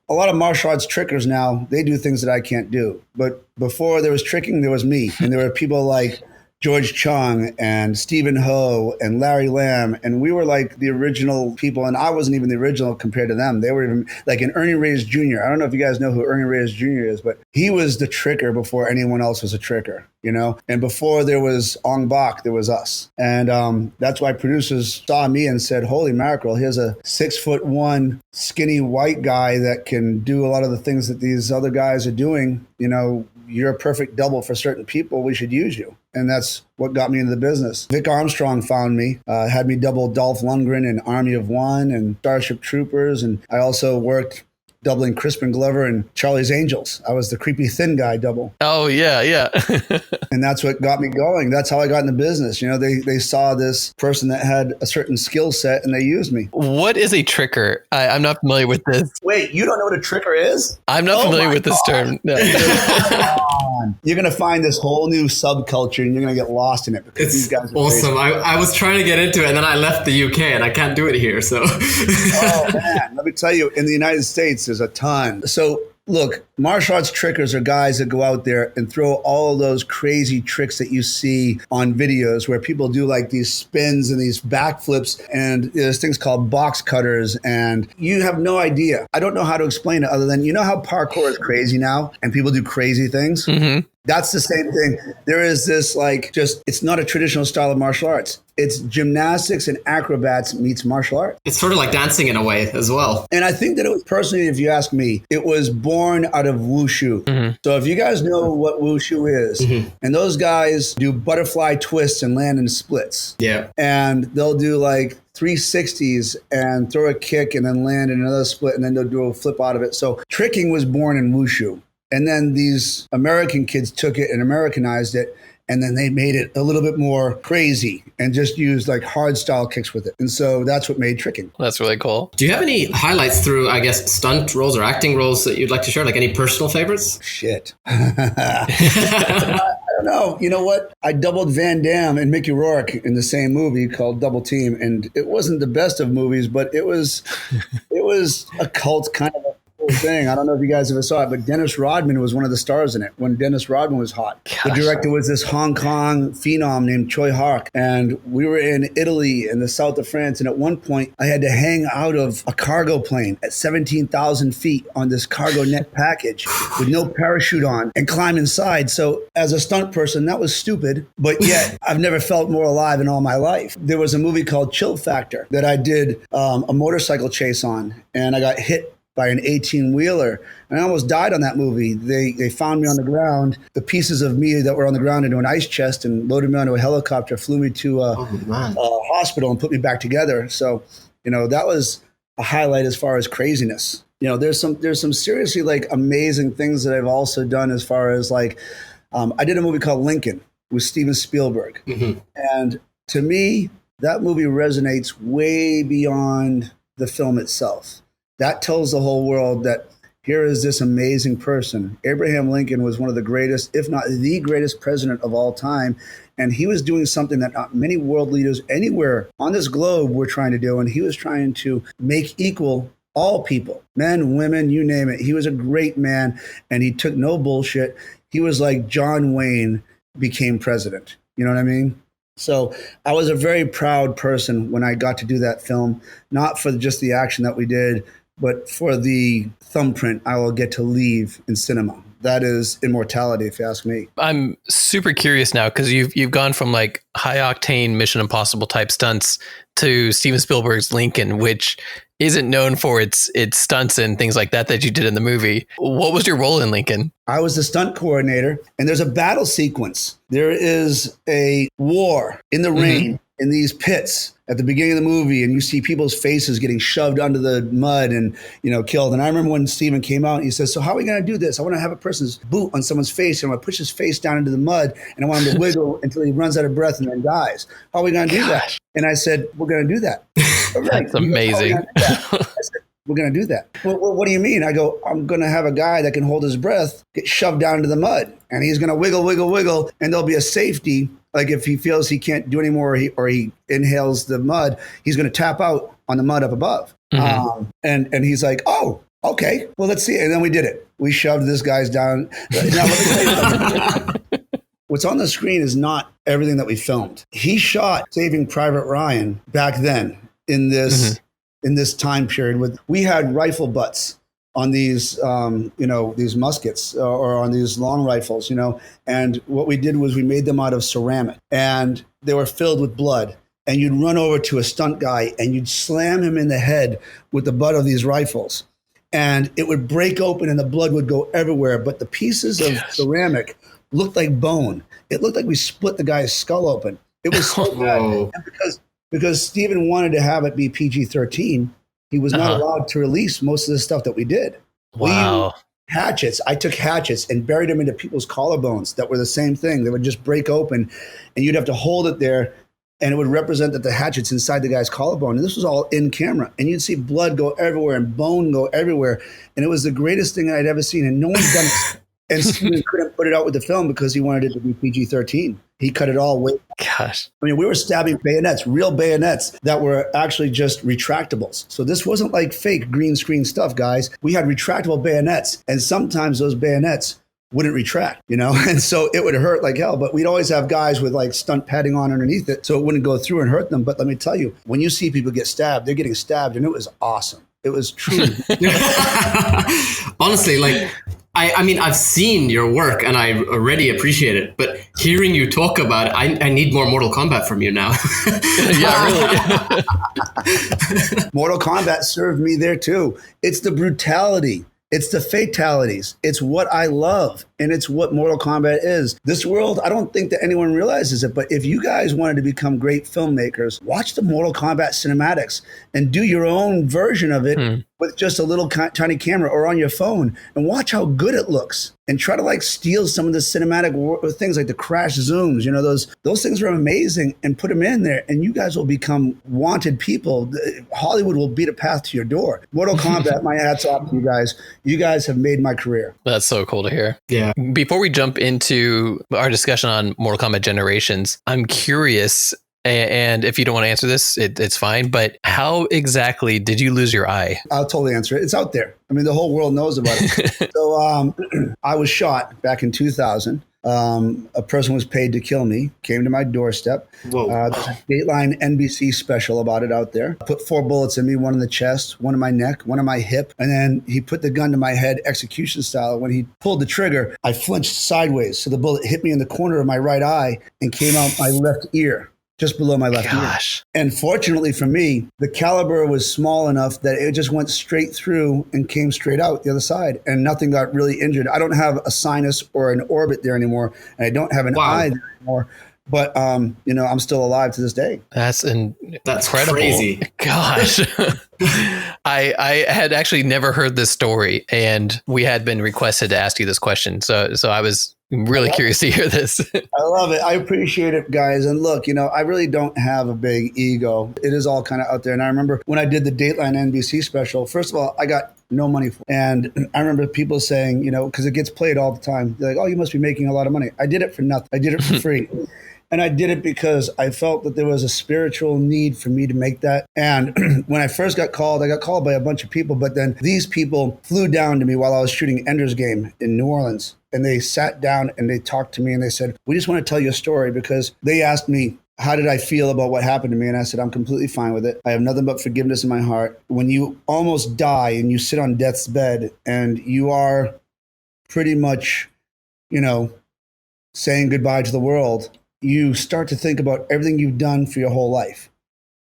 S3: a lot of martial arts trickers now, they do things that I can't do. But before there was tricking, there was me. And there were people like George Chung and Stephen Ho and Larry Lamb. And we were like the original people. And I wasn't even the original compared to them. They were even like an Ernie Reyes Jr. I don't know if you guys know who Ernie Reyes Jr. is, but he was the tricker before anyone else was a tricker, And before there was Ong Bak, there was us. And that's why producers saw me and said, holy mackerel, here's a 6'1" skinny white guy that can do a lot of the things that these other guys are doing. You're a perfect double for certain people. We should use you. And that's what got me into the business. Vic Armstrong found me, had me double Dolph Lundgren in Army of One and Starship Troopers. And I also worked doubling Crispin Glover and Charlie's Angels. I was the creepy thin guy double.
S1: Oh, yeah.
S3: And that's what got me going. That's how I got in the business. They saw this person that had a certain skill set and they used me.
S1: What is a tricker? I'm not familiar with this.
S3: Wait, you don't know what a tricker is?
S1: I'm not familiar with this term. No.
S3: You're going to find this whole new subculture and you're going to get lost in it. Because these guys are
S2: awesome. I was trying to get into it and then I left the UK and I can't do it here. So,
S3: oh man, let me tell you, in the United States, there's a ton. So look, martial arts trickers are guys that go out there and throw all of those crazy tricks that you see on videos where people do like these spins and these backflips, and there's things called box cutters, and you have no idea. I don't know how to explain it other than, how parkour is crazy now and people do crazy things? Mm-hmm. That's the same thing. There is this it's not a traditional style of martial arts. It's gymnastics and acrobats meets martial art.
S2: It's sort of like dancing in a way as well.
S3: And I think that it was, personally, if you ask me, it was born out of wushu. Mm-hmm. So if you guys know what wushu is, and those guys do butterfly twists and land in splits.
S2: Yeah.
S3: And they'll do like 360s and throw a kick and then land in another split and then they'll do a flip out of it. So tricking was born in wushu. And then these American kids took it and Americanized it. And then they made it a little bit more crazy and just used like hard style kicks with it. And so that's what made tricking.
S1: That's really cool.
S2: Do you have any highlights through, I guess, stunt roles or acting roles that you'd like to share? Like any personal favorites?
S3: Shit. I don't know. You know what? I doubled Van Damme and Mickey Rourke in the same movie called Double Team. And it wasn't the best of movies, but it was a cult kind of a thing. I don't know if you guys ever saw it, but Dennis Rodman was one of the stars in it when Dennis Rodman was hot. Gosh. The director was this Hong Kong phenom named Choi Hark. And we were in Italy in the south of France. And at one point, I had to hang out of a cargo plane at 17,000 feet on this cargo net package with no parachute on and climb inside. So as a stunt person, that was stupid. But yet, I've never felt more alive in all my life. There was a movie called Chill Factor that I did a motorcycle chase on. And I got hit by an 18-wheeler. And I almost died on that movie. They found me on the ground, the pieces of me that were on the ground into an ice chest and loaded me onto a helicopter, flew me to a hospital and put me back together. So, that was a highlight as far as craziness. There's some seriously like amazing things that I've also done as far as like, I did a movie called Lincoln with Steven Spielberg. Mm-hmm. And to me, that movie resonates way beyond the film itself. That tells the whole world that here is this amazing person. Abraham Lincoln was one of the greatest, if not the greatest president of all time. And he was doing something that not many world leaders anywhere on this globe were trying to do. And he was trying to make equal all people, men, women, you name it. He was a great man, and he took no bullshit. He was like John Wayne became president. You know what I mean? So I was a very proud person when I got to do that film, not for just the action that we did, but for the thumbprint I will get to leave in cinema. That is immortality, if you ask me.
S1: I'm super curious now because you've gone from like high octane Mission Impossible type stunts to Steven Spielberg's Lincoln, which isn't known for its stunts and things like that you did in the movie. What was your role in Lincoln?
S3: I was the stunt coordinator, and there's a battle sequence. There is a war in the rain in these pits at the beginning of the movie, and you see people's faces getting shoved under the mud and, killed. And I remember when Steven came out, and he says, so how are we going to do this? I want to have a person's boot on someone's face, and I want to push his face down into the mud, and I want him to wiggle until he runs out of breath and then dies. How are we going to do that? And I said, we're going to do that.
S1: That's amazing.
S3: We're going to do that. Well, what do you mean? I go, I'm going to have a guy that can hold his breath, get shoved down into the mud, and he's going to wiggle, wiggle, wiggle, and there'll be a safety. Like if he feels he can't do anymore or he inhales the mud, he's going to tap out on the mud up above. And he's like, oh, okay, well, let's see. And then we did it. We shoved this guy's down. Now, let me tell you something. What's on the screen is not everything that we filmed. He shot Saving Private Ryan back then in this in this time period. We had rifle butts on these, these muskets or on these long rifles, and what we did was we made them out of ceramic, and they were filled with blood. And you'd run over to a stunt guy and you'd slam him in the head with the butt of these rifles, and it would break open and the blood would go everywhere. But the pieces of ceramic looked like bone. It looked like we split the guy's skull open. It was so bad. And because Steven wanted to have it be PG-13, he was not allowed to release most of the stuff that we did.
S1: Wow.
S3: We hatchets. I took hatchets and buried them into people's collarbones that were the same thing. They would just break open, and you'd have to hold it there, and it would represent that the hatchet's inside the guy's collarbone. And this was all in camera. And you'd see blood go everywhere and bone go everywhere. And it was the greatest thing I'd ever seen. And no one's done it. And Steven couldn't put it out with the film because he wanted it to be PG-13. He cut it all way.
S1: Gosh.
S3: I mean, we were stabbing bayonets, real bayonets that were actually just retractables. So this wasn't like fake green screen stuff, guys. We had retractable bayonets, and sometimes those bayonets wouldn't retract, and so it would hurt like hell. But we'd always have guys with like stunt padding on underneath it so it wouldn't go through and hurt them. But let me tell you, when you see people get stabbed, they're getting stabbed, and it was awesome. It was truly.
S2: Honestly, like, I mean, I've seen your work and I already appreciate it, but hearing you talk about it, I need more Mortal Kombat from you now.
S1: Yeah,
S3: really. Mortal Kombat served me there too. It's the brutality. It's the fatalities. It's what I love, and it's what Mortal Kombat is. This world, I don't think that anyone realizes it, but if you guys wanted to become great filmmakers, watch the Mortal Kombat cinematics and do your own version of it with just a little tiny camera or on your phone, and watch how good it looks. And try to like steal some of the cinematic things like the crash zooms, those things are amazing, and put them in there, and you guys will become wanted people. Hollywood will beat a path to your door. Mortal Kombat, my hats off to you guys. You guys have made my career.
S1: That's so cool to hear.
S2: Yeah.
S1: Before we jump into our discussion on Mortal Kombat Generations, I'm curious, and if you don't want to answer this, it's fine, but how exactly did you lose your eye?
S3: I'll totally answer it. It's out there. I mean, the whole world knows about it. So I was shot back in 2000. A person was paid to kill me, came to my doorstep. Whoa. There's a Dateline NBC special about it out there. Put 4 bullets in me, one in the chest, one in my neck, one in my hip. And then he put the gun to my head, execution style. When he pulled the trigger, I flinched sideways. So the bullet hit me in the corner of my right eye and came out my left ear. Just below my left ear. And fortunately for me, the caliber was small enough that it just went straight through and came straight out the other side, and nothing got really injured. I don't have a sinus or an orbit there anymore, and I don't have an eye there anymore. But I'm still alive to this day.
S2: That's
S1: incredible.
S2: Crazy.
S1: Gosh. I had actually never heard this story, and we had been requested to ask you this question. So I was really curious to hear this.
S3: I love it. I appreciate it, guys. And look, I really don't have a big ego. It is all kind of out there. And I remember when I did the Dateline NBC special, first of all, I got no money for it. And I remember people saying, because it gets played all the time. They're like, oh, you must be making a lot of money. I did it for nothing. I did it for free. And I did it because I felt that there was a spiritual need for me to make that. And when I first got called, I got called by a bunch of people. But then these people flew down to me while I was shooting Ender's Game in New Orleans. And they sat down and they talked to me and they said, we just want to tell you a story, because they asked me, how did I feel about what happened to me? And I said, I'm completely fine with it. I have nothing but forgiveness in my heart. When you almost die and you sit on death's bed and you are pretty much, saying goodbye to the world, you start to think about everything you've done for your whole life.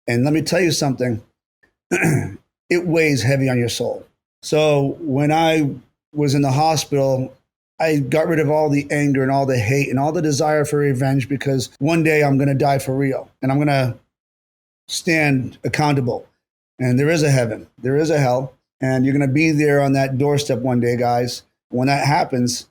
S3: And let me tell you something, it weighs heavy on your soul. So when I was in the hospital, I got rid of all the anger and all the hate and all the desire for revenge, because one day I'm going to die for real and I'm going to stand accountable. And there is a heaven, there is a hell, and you're going to be there on that doorstep one day, guys. When that happens,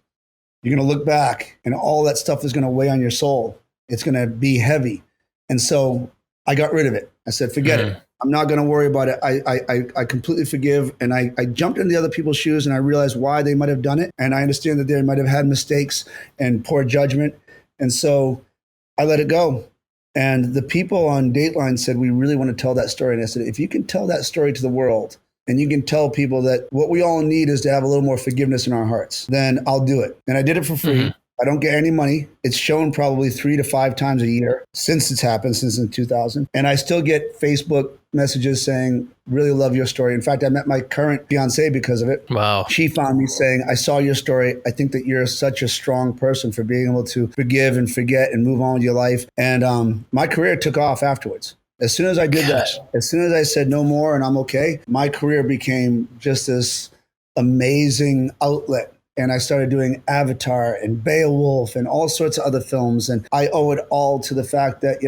S3: you're going to look back and all that stuff is going to weigh on your soul. It's going to be heavy. And so I got rid of it. I said, forget it. I'm not going to worry about it. I completely forgive. And I jumped into the other people's shoes and I realized why they might have done it. And I understand that they might have had mistakes and poor judgment. And so I let it go. And the people on Dateline said, we really want to tell that story. And I said, if you can tell that story to the world and you can tell people that what we all need is to have a little more forgiveness in our hearts, then I'll do it. And I did it for free. I don't get any money. It's shown probably 3 to 5 times a year since it's happened, since in 2000. And I still get Facebook messages saying, really love your story. In fact, I met my current fiance because of it.
S1: Wow.
S3: She found me saying, I saw your story. I think that you're such a strong person for being able to forgive and forget and move on with your life. And my career took off afterwards. As soon as I did that, as soon as I said no more and I'm okay, my career became just this amazing outlet. And I started doing Avatar and Beowulf and all sorts of other films. And I owe it all to the fact that,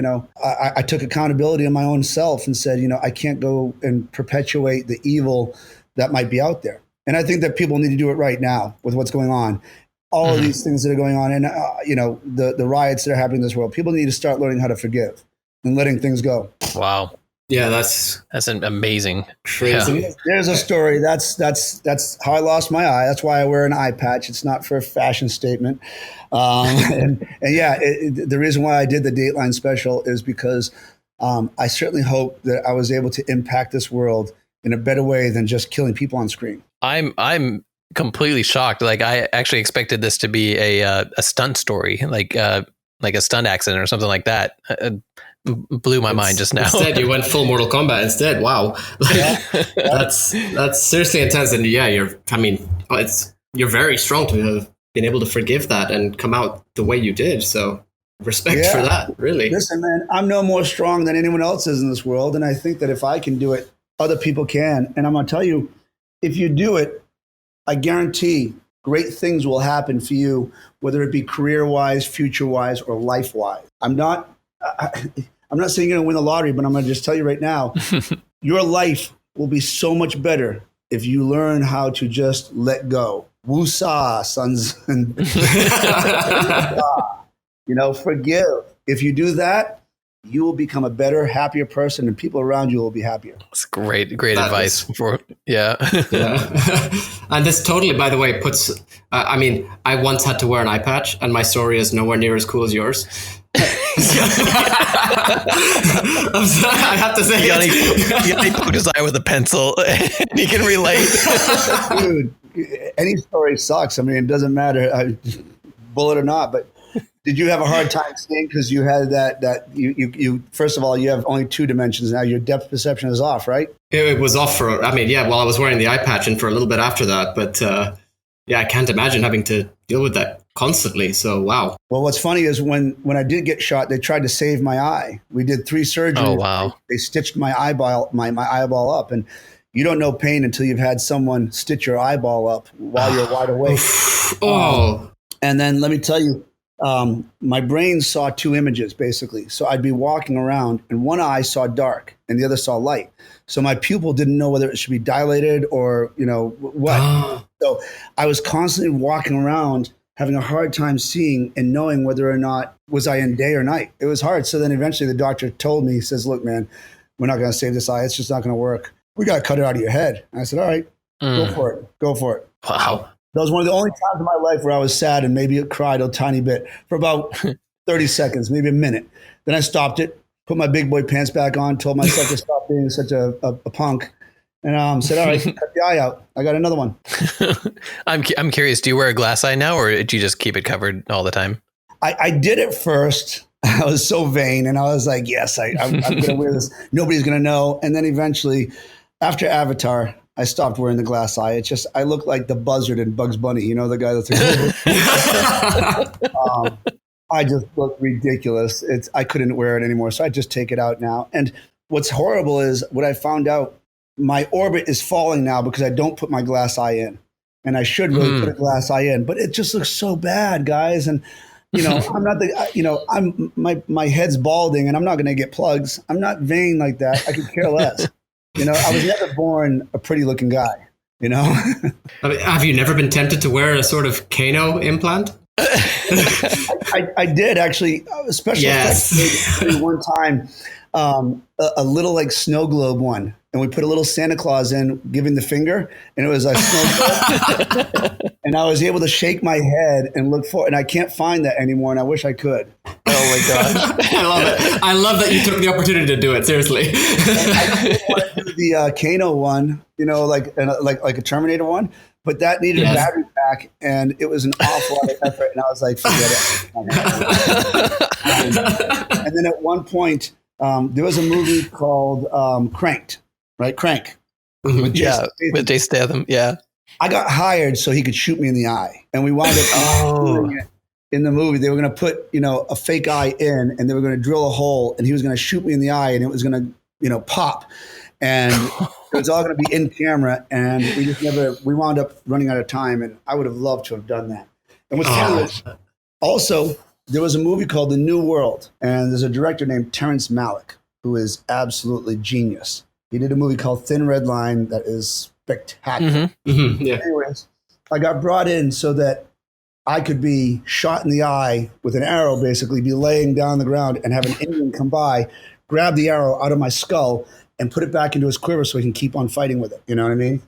S3: I took accountability on my own self and said, I can't go and perpetuate the evil that might be out there. And I think that people need to do it right now with what's going on. All of these things that are going on and, the riots that are happening in this world. People need to start learning how to forgive and letting things go.
S1: Wow.
S2: Yeah, that's
S1: an amazing.
S2: Crazy.
S1: Yeah.
S3: There's a story. That's how I lost my eye. That's why I wear an eye patch. It's not for a fashion statement. And yeah, the reason why I did the Dateline special is because I certainly hope that I was able to impact this world in a better way than just killing people on screen.
S1: I'm completely shocked. Like, I actually expected this to be a stunt story, like a stunt accident or something like that. Blew my mind just now.
S2: Instead, you went full Mortal Kombat instead. Wow. That's seriously intense. And yeah, you're very strong to have been able to forgive that and come out the way you did. So respect for that, really.
S3: Listen, man, I'm no more strong than anyone else is in this world. And I think that if I can do it, other people can. And I'm going to tell you, if you do it, I guarantee great things will happen for you, whether it be career-wise, future-wise, or life-wise. I'm not saying you're going to win the lottery, but I'm going to just tell you right now, your life will be so much better if you learn how to just let go. Woosah, sons. And forgive. If you do that, you will become a better, happier person, and people around you will be happier.
S1: That's great advice. Yeah.
S2: And this totally, by the way, puts, I once had to wear an eye patch, and my story is nowhere near as cool as yours. I'm sorry, I have to say,
S1: he poked his eye with a pencil. He can relate.
S3: Dude, any story sucks. It doesn't matter, bullet or not. But did you have a hard time seeing because you had that you first of all, you have only 2 dimensions now. Your depth perception is off, right?
S2: It was off for, I was wearing the eye patch and for a little bit after that. But I can't imagine having to deal with that constantly. So, wow. Well,
S3: what's funny is when I did get shot, they tried to save my eye. We did 3 surgeries.
S1: Oh, wow.
S3: They stitched my eyeball up. And you don't know pain until you've had someone stitch your eyeball up while you're wide awake.
S2: Oh.
S3: And then let me tell you, my brain saw two images basically. So I'd be walking around and one eye saw dark and the other saw light. So my pupil didn't know whether it should be dilated or, what. So I was constantly walking around having a hard time seeing and knowing whether or not was I in day or night. It was hard. So then eventually the doctor told me, he says, look, man, we're not going to save this eye. It's just not going to work. We got to cut it out of your head. And I said, all right, go for it. Go for it.
S1: Wow.
S3: That was one of the only times in my life where I was sad and maybe cried a tiny bit for about 30 seconds, maybe a minute. Then I stopped it, put my big boy pants back on, told myself to stop being such a punk. And said, all right, cut the eye out. I got another one.
S1: I'm curious, do you wear a glass eye now or do you just keep it covered all the time?
S3: I did it first. I was so vain and I was like, yes, I'm going to wear this. Nobody's going to know. And then eventually, after Avatar, I stopped wearing the glass eye. It's just, I look like the buzzard in Bugs Bunny. You know, the guy that's like, I just look ridiculous. I couldn't wear it anymore. So I just take it out now. And what's horrible is what I found out, my orbit is falling now because I don't put my glass eye in. And I should really put a glass eye in, but it just looks so bad, guys. And, I'm not my head's balding and I'm not going to get plugs. I'm not vain like that. I could care less. I was never born a pretty looking guy,
S2: I mean, have you never been tempted to wear a sort of Kano implant?
S3: I did actually. Special effects one time, a little like snow globe one. And we put a little Santa Claus in giving the finger, and it was a snow globe. And I was able to shake my head and look for it. And I can't find that anymore, and I wish I could. Oh, my gosh.
S2: I love it. I love that you took the opportunity to do it, seriously.
S3: I didn't want to do the Kano one, like a Terminator one. But that needed a battery pack, and it was an awful lot of effort. And I was like, forget it. And then at one point, there was a movie called Cranked. Right, Crank.
S1: With Jason Statham. Yeah,
S3: I got hired so he could shoot me in the eye, and we wound up doing it in the movie. They were going to put a fake eye in, and they were going to drill a hole, and he was going to shoot me in the eye, and it was going to pop, and it was all going to be in camera, and we wound up running out of time, and I would have loved to have done that. And what's funny is also there was a movie called The New World, and there's a director named Terrence Malick who is absolutely genius. He did a movie called Thin Red Line that is spectacular.
S2: Yeah.
S3: Anyways, I got brought in so that I could be shot in the eye with an arrow, basically be laying down on the ground and have an Indian come by, grab the arrow out of my skull and put it back into his quiver so he can keep on fighting with it. You know what I mean?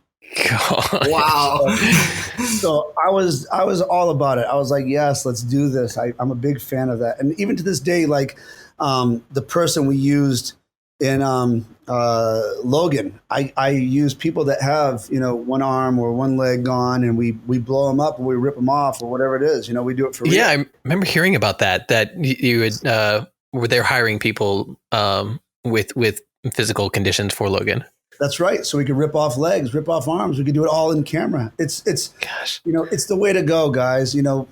S1: God.
S2: Wow.
S3: So I was all about it. I was like, yes, let's do this. I'm a big fan of that. And even to this day, like the person we used in Logan, I use people that have one arm or one leg gone, and we blow them up or we rip them off or whatever it is. We do it for real.
S1: Yeah, I remember hearing about that. That you would were they hiring people with physical conditions for Logan.
S3: That's right. So we could rip off legs, rip off arms. We could do it all in camera. It's
S1: gosh,
S3: it's the way to go, guys. Practical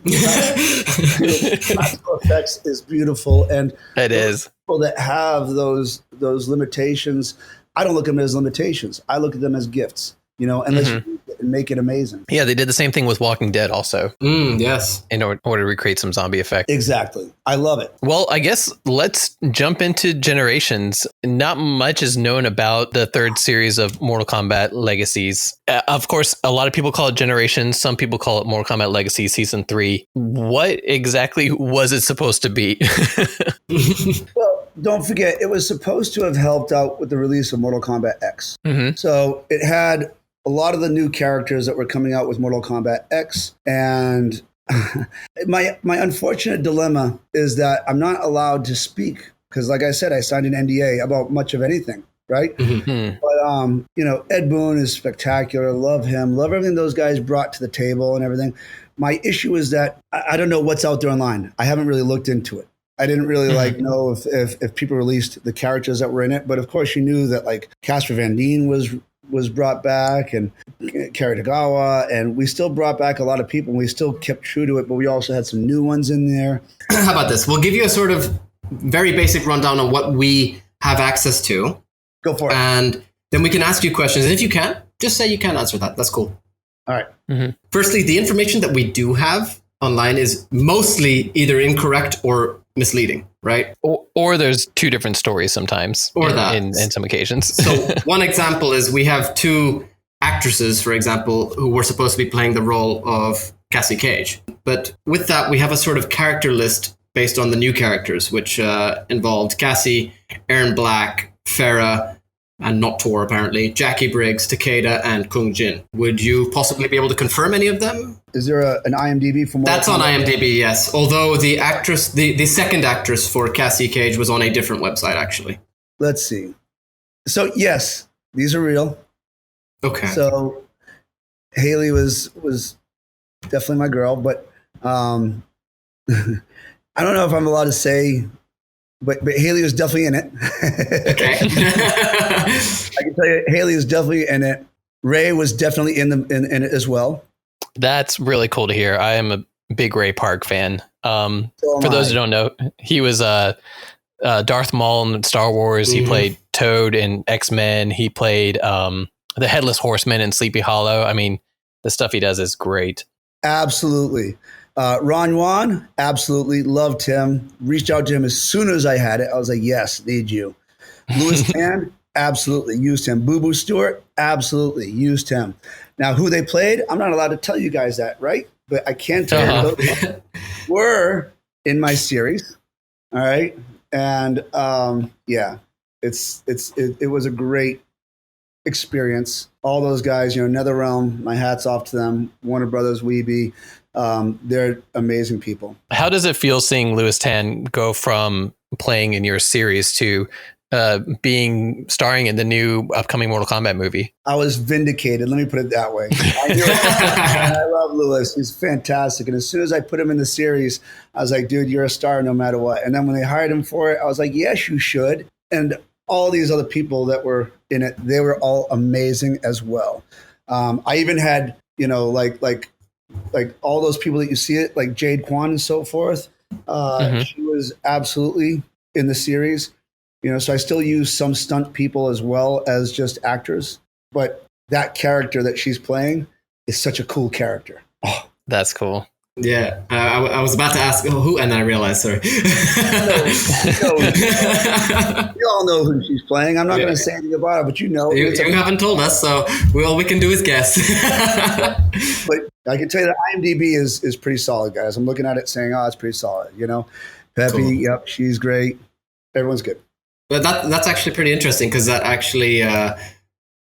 S3: effects is beautiful, and
S1: it is.
S3: People that have those limitations, I don't look at them as limitations. I look at them as gifts. And let's use it and make it amazing.
S1: Yeah, they did the same thing with Walking Dead also.
S2: Yes.
S1: In order to recreate some zombie effect.
S3: Exactly. I love it.
S1: Well, I guess let's jump into Generations. Not much is known about the third series of Mortal Kombat Legacies. Of course, a lot of people call it Generations. Some people call it Mortal Kombat Legacy Season 3. What exactly was it supposed to be?
S3: Well, don't forget, it was supposed to have helped out with the release of Mortal Kombat X. So it had a lot of the new characters that were coming out with Mortal Kombat X. And my unfortunate dilemma is that I'm not allowed to speak because, like I said, I signed an NDA about much of anything, right? But, Ed Boon is spectacular. Love him. Love everything those guys brought to the table and everything. My issue is that I don't know what's out there online. I haven't really looked into it. I didn't really know if people released the characters that were in it. But, of course, you knew that, like, Casper Van Dien was brought back, and Kerry Tagawa, and we still brought back a lot of people, and we still kept true to it, but we also had some new ones in there.
S2: How about this? We'll give you a sort of very basic rundown on what we have access to.
S3: Go for it.
S2: And then we can ask you questions. And if you can't, just say you can't answer that. That's cool.
S3: All right.
S2: Firstly, the information that we do have Online is mostly either incorrect or misleading, right?
S1: Or there's two different stories sometimes,
S2: Or that.
S1: in some occasions.
S2: So one example is we have two actresses, for example, who were supposed to be playing the role of Cassie Cage. But with that, we have a sort of character list based on the new characters, which involved Cassie, Aaron Black, Farah, and not Tor apparently, Jackie Briggs, Takeda, and Kung Jin. Would you possibly be able to confirm any of them?
S3: Is there an IMDb for Mortal
S2: That's on
S3: Kombat?
S2: IMDb, yes. Although the actress, the second actress for Cassie Cage was on a different website, actually.
S3: Let's see. So yes, these are real.
S2: Okay.
S3: So Haley was definitely my girl, but I don't know if I'm allowed to say, but Haley was definitely in it.
S2: Okay.
S3: I can tell you, Haley was definitely in it. Ray was definitely in it as well.
S1: That's really cool to hear. I am a big Ray Park fan. For those who don't know, he was Darth Maul in Star Wars. Mm-hmm. He played Toad in X-Men. He played the Headless Horseman in Sleepy Hollow. I mean, the stuff he does is great.
S3: Absolutely. Ron Juan, absolutely. Loved him. Reached out to him as soon as I had it. I was like, yes, need you. Louis Tan, absolutely. Used him. Boo Boo Stewart, absolutely. Used him. Now, who they played, I'm not allowed to tell you guys that, right? But I can tell you those were in my series. All right. And yeah, it was a great experience. All those guys, NetherRealm, my hat's off to them. Warner Brothers, Weeby, they're amazing people.
S1: How does it feel seeing Louis Tan go from playing in your series to starring in the new upcoming Mortal Kombat movie?
S3: I was vindicated. Let me put it that way. I love Louis. He's fantastic. And as soon as I put him in the series, I was like, dude, you're a star no matter what. And then when they hired him for it, I was like, yes, you should. And all these other people that were in it, they were all amazing as well. I even had, like all those people that you see it, like Jade Kwan and so forth. She was absolutely in the series. So I still use some stunt people as well as just actors. But that character that she's playing is such a cool character. Oh.
S1: That's cool.
S2: Yeah, I was about to ask who, and then I realized, sorry.
S3: You all know who she's playing. I'm not going to say anything about her, but you
S2: haven't told us, so all we can do is guess.
S3: But I can tell you that IMDb is pretty solid, guys. I'm looking at it saying, it's pretty solid. Peppy, cool. Yep, she's great. Everyone's good.
S2: But that's actually pretty interesting because that actually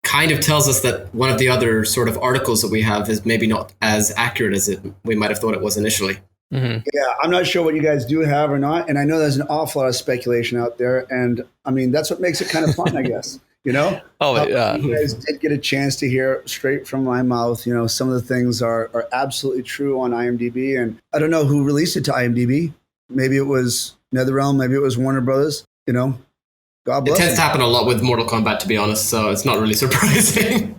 S2: kind of tells us that one of the other sort of articles that we have is maybe not as accurate as we might have thought it was initially.
S3: Mm-hmm. Yeah, I'm not sure what you guys do have or not. And I know there's an awful lot of speculation out there. And I mean, that's what makes it kind of fun, I guess.
S1: Oh, yeah.
S3: You guys did get a chance to hear straight from my mouth. Some of the things are absolutely true on IMDb. And I don't know who released it to IMDb. Maybe it was NetherRealm. Maybe it was Warner Brothers. God bless.
S2: It tends to happen a lot with Mortal Kombat, to be honest, so it's not really surprising.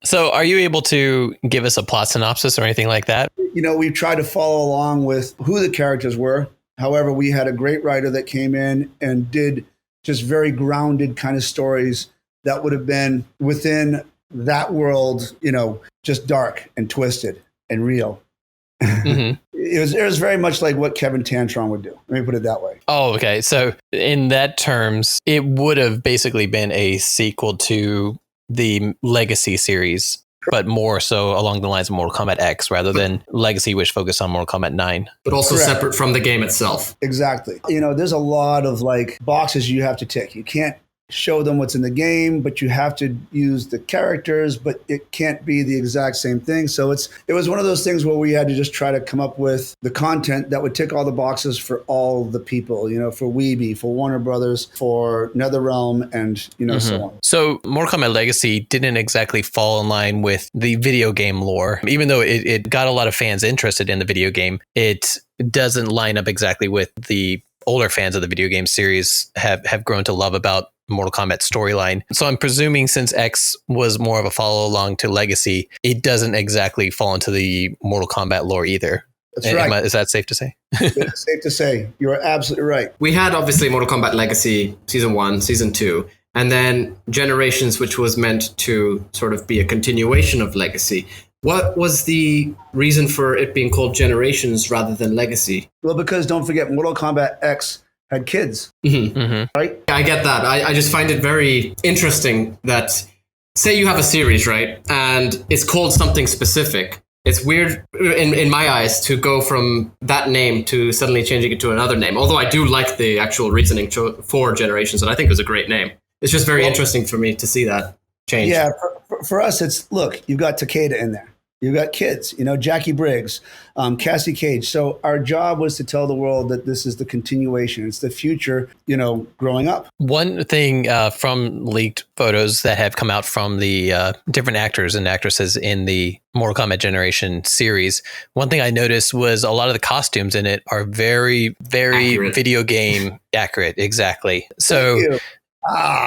S1: So are you able to give us a plot synopsis or anything like that?
S3: We've tried to follow along with who the characters were. However, we had a great writer that came in and did just very grounded kind of stories that would have been within that world, just dark and twisted and real. Mm-hmm. It was very much like what Kevin Tantron would do. Let me put it that way.
S1: Oh, okay. So in that terms, it would have basically been a sequel to the Legacy series, but more so along the lines of Mortal Kombat X rather than Legacy, which focused on Mortal Kombat 9.
S2: But also Correct. Separate from the game itself.
S3: Exactly. There's a lot of boxes you have to tick. You can't show them what's in the game, but you have to use the characters, but it can't be the exact same thing. So it was one of those things where we had to just try to come up with the content that would tick all the boxes for all the people, for Weeby, for Warner Brothers, for NetherRealm, and, so on.
S1: So Mortal Kombat Legacy didn't exactly fall in line with the video game lore. Even though it got a lot of fans interested in the video game, it doesn't line up exactly with the older fans of the video game series have grown to love about Mortal Kombat storyline. So I'm presuming since X was more of a follow along to Legacy, it doesn't exactly fall into the Mortal Kombat lore either.
S3: That's right.
S1: Is that safe to say?
S3: It's safe to say. You're absolutely right.
S2: We had obviously Mortal Kombat Legacy Season 1, Season 2, and then Generations, which was meant to sort of be a continuation of Legacy. What was the reason for it being called Generations rather than Legacy?
S3: Well, because don't forget, Mortal Kombat X had kids, right?
S2: I get that. I just find it very interesting that, say you have a series, right? And it's called something specific. It's weird in my eyes to go from that name to suddenly changing it to another name. Although I do like the actual reasoning for Generations, and I think it was a great name. It's just very interesting for me to see that change.
S3: Yeah, for us, it's, look, you've got Takeda in there. You've got kids, Jackie Briggs, Cassie Cage. So our job was to tell the world that this is the continuation. It's the future, growing up.
S1: One thing from leaked photos that have come out from the different actors and actresses in the Mortal Kombat Generation series, one thing I noticed was a lot of the costumes in it are very, very accurate. Video game accurate. Exactly. So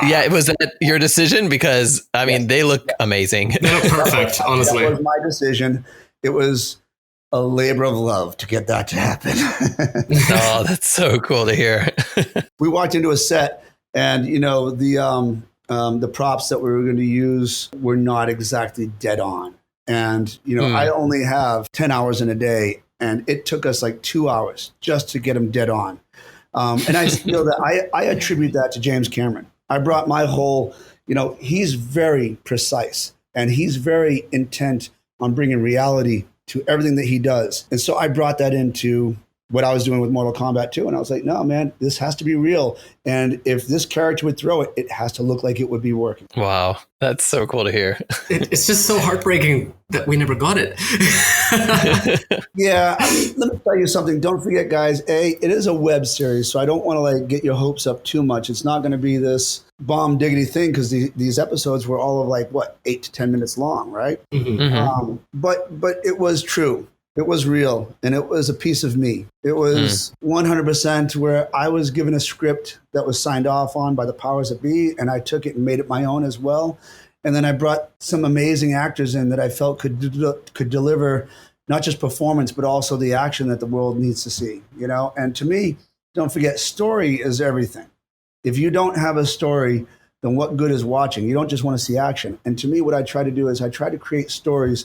S1: yeah, was that your decision? Because I mean, they look amazing.
S2: They look perfect, honestly.
S3: That was my decision. It was a labor of love to get that to happen.
S1: Oh, that's so cool to hear.
S3: We walked into a set, and the props that we were going to use were not exactly dead on. And I only have 10 hours in a day, and it took us like 2 hours just to get them dead on. And I feel that I attribute that to James Cameron. I brought my whole, he's very precise, and he's very intent on bringing reality to everything that he does. And so I brought that into what I was doing with Mortal Kombat 2. And I was like, no, man, this has to be real. And if this character would throw it, it has to look like it would be working.
S1: Wow. That's so cool to hear.
S2: It's just so heartbreaking that we never got it.
S3: Yeah. Let me tell you something. Don't forget, guys, it is a web series. So I don't want to get your hopes up too much. It's not going to be this bomb diggity thing, because these episodes were all of 8 to 10 minutes long, right? But it was true. It was real, and it was a piece of me. It was 100% where I was given a script that was signed off on by the powers that be, and I took it and made it my own as well. And then I brought some amazing actors in that I felt could deliver not just performance, but also the action that the world needs to see. And to me, don't forget, story is everything. If you don't have a story, then what good is watching? You don't just want to see action. And to me, what I try to do is I try to create stories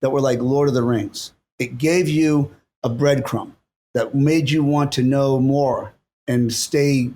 S3: that were like Lord of the Rings. It gave you a breadcrumb that made you want to know more and stay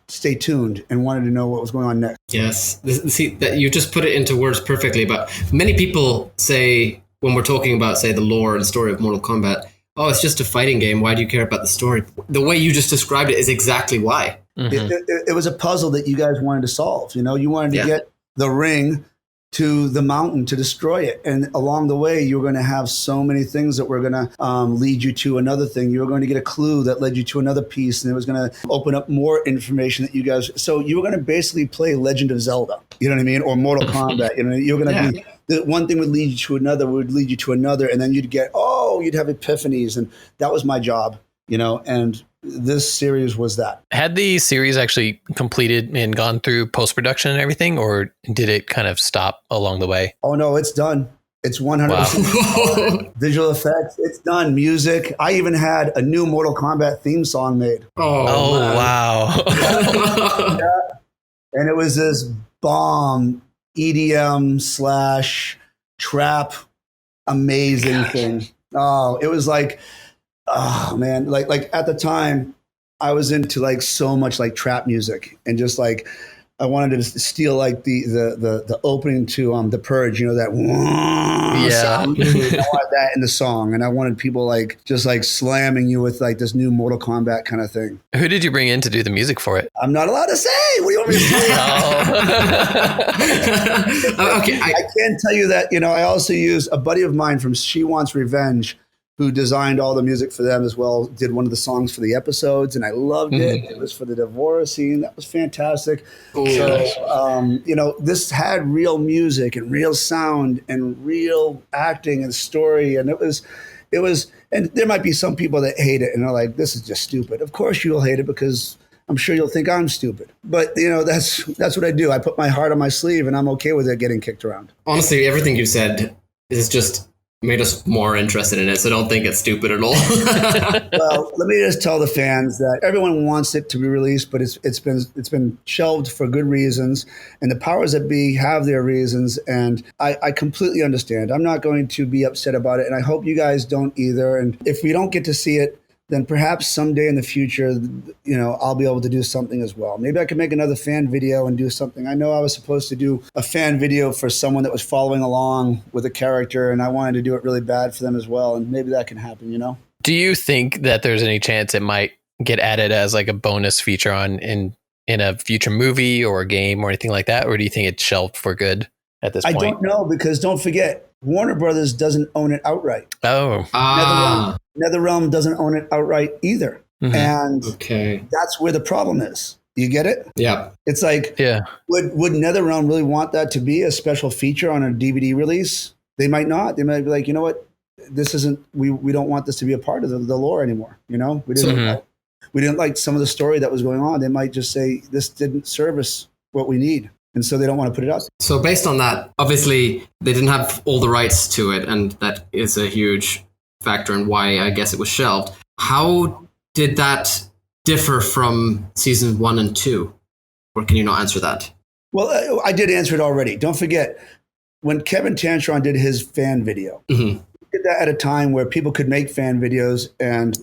S3: tuned and wanted to know what was going on next.
S2: Yes. See, that you just put it into words perfectly. But many people say, when we're talking about, say, the lore and story of Mortal Kombat, oh, it's just a fighting game. Why do you care about the story? The way you just described it is exactly why.
S3: It was a puzzle that you guys wanted to solve. You wanted to get the ring to the mountain to destroy it. And along the way, you were going to have so many things that were going to lead you to another thing. You were going to get a clue that led you to another piece, and it was going to open up more information that you guys... So you were going to basically play Legend of Zelda, you know what I mean? Or Mortal Kombat. You were going to be... The one thing would lead you to another, would lead you to another, and then you'd have epiphanies. And that was my job, and this series was that.
S1: Had the series actually completed and gone through post-production and everything, or did it kind of stop along the way?
S3: Oh, no, it's done. It's 100% visual effects. It's done. Music. I even had a new Mortal Kombat theme song made.
S1: Oh wow.
S3: Yeah. And it was this bomb EDM / trap amazing thing. Oh, it was oh man, like at the time I was into so much trap music, and just I wanted to steal the opening to The Purge, that sound. I wanted that in the song, and I wanted people just slamming you with this new Mortal Kombat kind of thing.
S1: Who did you bring in to do the music for it?
S3: I'm not allowed to say. What do you want me to say? Okay, I can tell you that I also used a buddy of mine from She Wants Revenge, who designed all the music for them as well, did one of the songs for the episodes, and I loved it. It was for the divorce scene. That was fantastic. So, this had real music and real sound and real acting and story, and it was, and there might be some people that hate it and are like, this is just stupid. Of course you'll hate it, because I'm sure you'll think I'm stupid. But, that's what I do. I put my heart on my sleeve, and I'm okay with it getting kicked around.
S2: Honestly, everything you said is just made us more interested in it. So don't think it's stupid at all.
S3: Well, let me just tell the fans that everyone wants it to be released, but it's been shelved for good reasons, and the powers that be have their reasons, and I completely understand. I'm not going to be upset about it, and I hope you guys don't either. And if we don't get to see it, then perhaps someday in the future, I'll be able to do something as well. Maybe I can make another fan video and do something. I know I was supposed to do a fan video for someone that was following along with a character, and I wanted to do it really bad for them as well. And maybe that can happen,
S1: Do you think that there's any chance it might get added as like a bonus feature in a future movie or a game or anything like that? Or do you think it's shelved for good at this point?
S3: I don't know, because don't forget, Warner Brothers doesn't own it outright.
S1: Oh.
S3: NetherRealm doesn't own it outright either.
S1: Mm-hmm.
S3: And that's where the problem is. You get it?
S2: Yeah.
S3: It's like, would NetherRealm really want that to be a special feature on a DVD release? They might not. They might be like, you know what? This isn't, we don't want this to be a part of the lore anymore. We didn't like some of the story that was going on. They might just say, this didn't service what we need. And so they don't want to put it out.
S2: So based on that, obviously they didn't have all the rights to it, and that is a huge factor in why I guess it was shelved. How did that differ from seasons 1 and 2? Or can you not answer that?
S3: Well, I did answer it already. Don't forget, when Kevin Tantron did his fan video, he did that at a time where people could make fan videos, and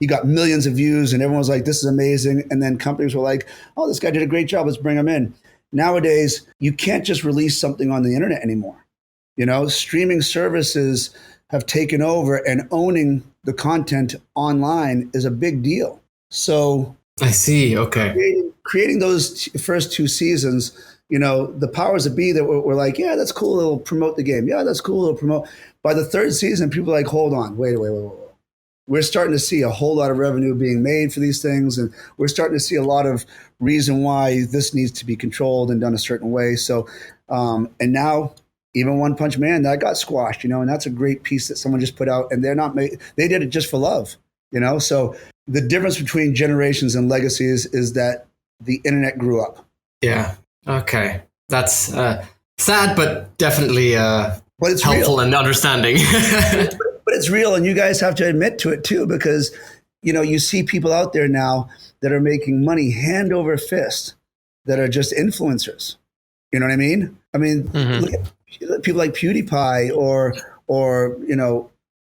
S3: he got millions of views, and everyone was like, this is amazing. And then companies were like, oh, this guy did a great job. Let's bring him in. Nowadays, you can't just release something on the internet anymore. Streaming services have taken over, and owning the content online is a big deal. So
S2: I see. Okay.
S3: Creating those first 2 seasons, the powers that be that were like, yeah, that's cool. It'll promote the game. Yeah, that's cool. It'll promote. By the 3rd season, people are like, hold on, wait. We're starting to see a whole lot of revenue being made for these things, and we're starting to see a lot of reason why this needs to be controlled and done a certain way. So, and now even One Punch Man, that got squashed, and that's a great piece that someone just put out, and they did it just for love, So the difference between Generations and Legacies is that the internet grew up.
S2: Yeah. Okay. That's sad, but definitely
S3: but it's
S2: helpful
S3: real.
S2: and understanding.
S3: But it's real, and you guys have to admit to it too, because you see people out there now that are making money hand over fist that are just influencers. You know what I mean? Look at people like PewDiePie or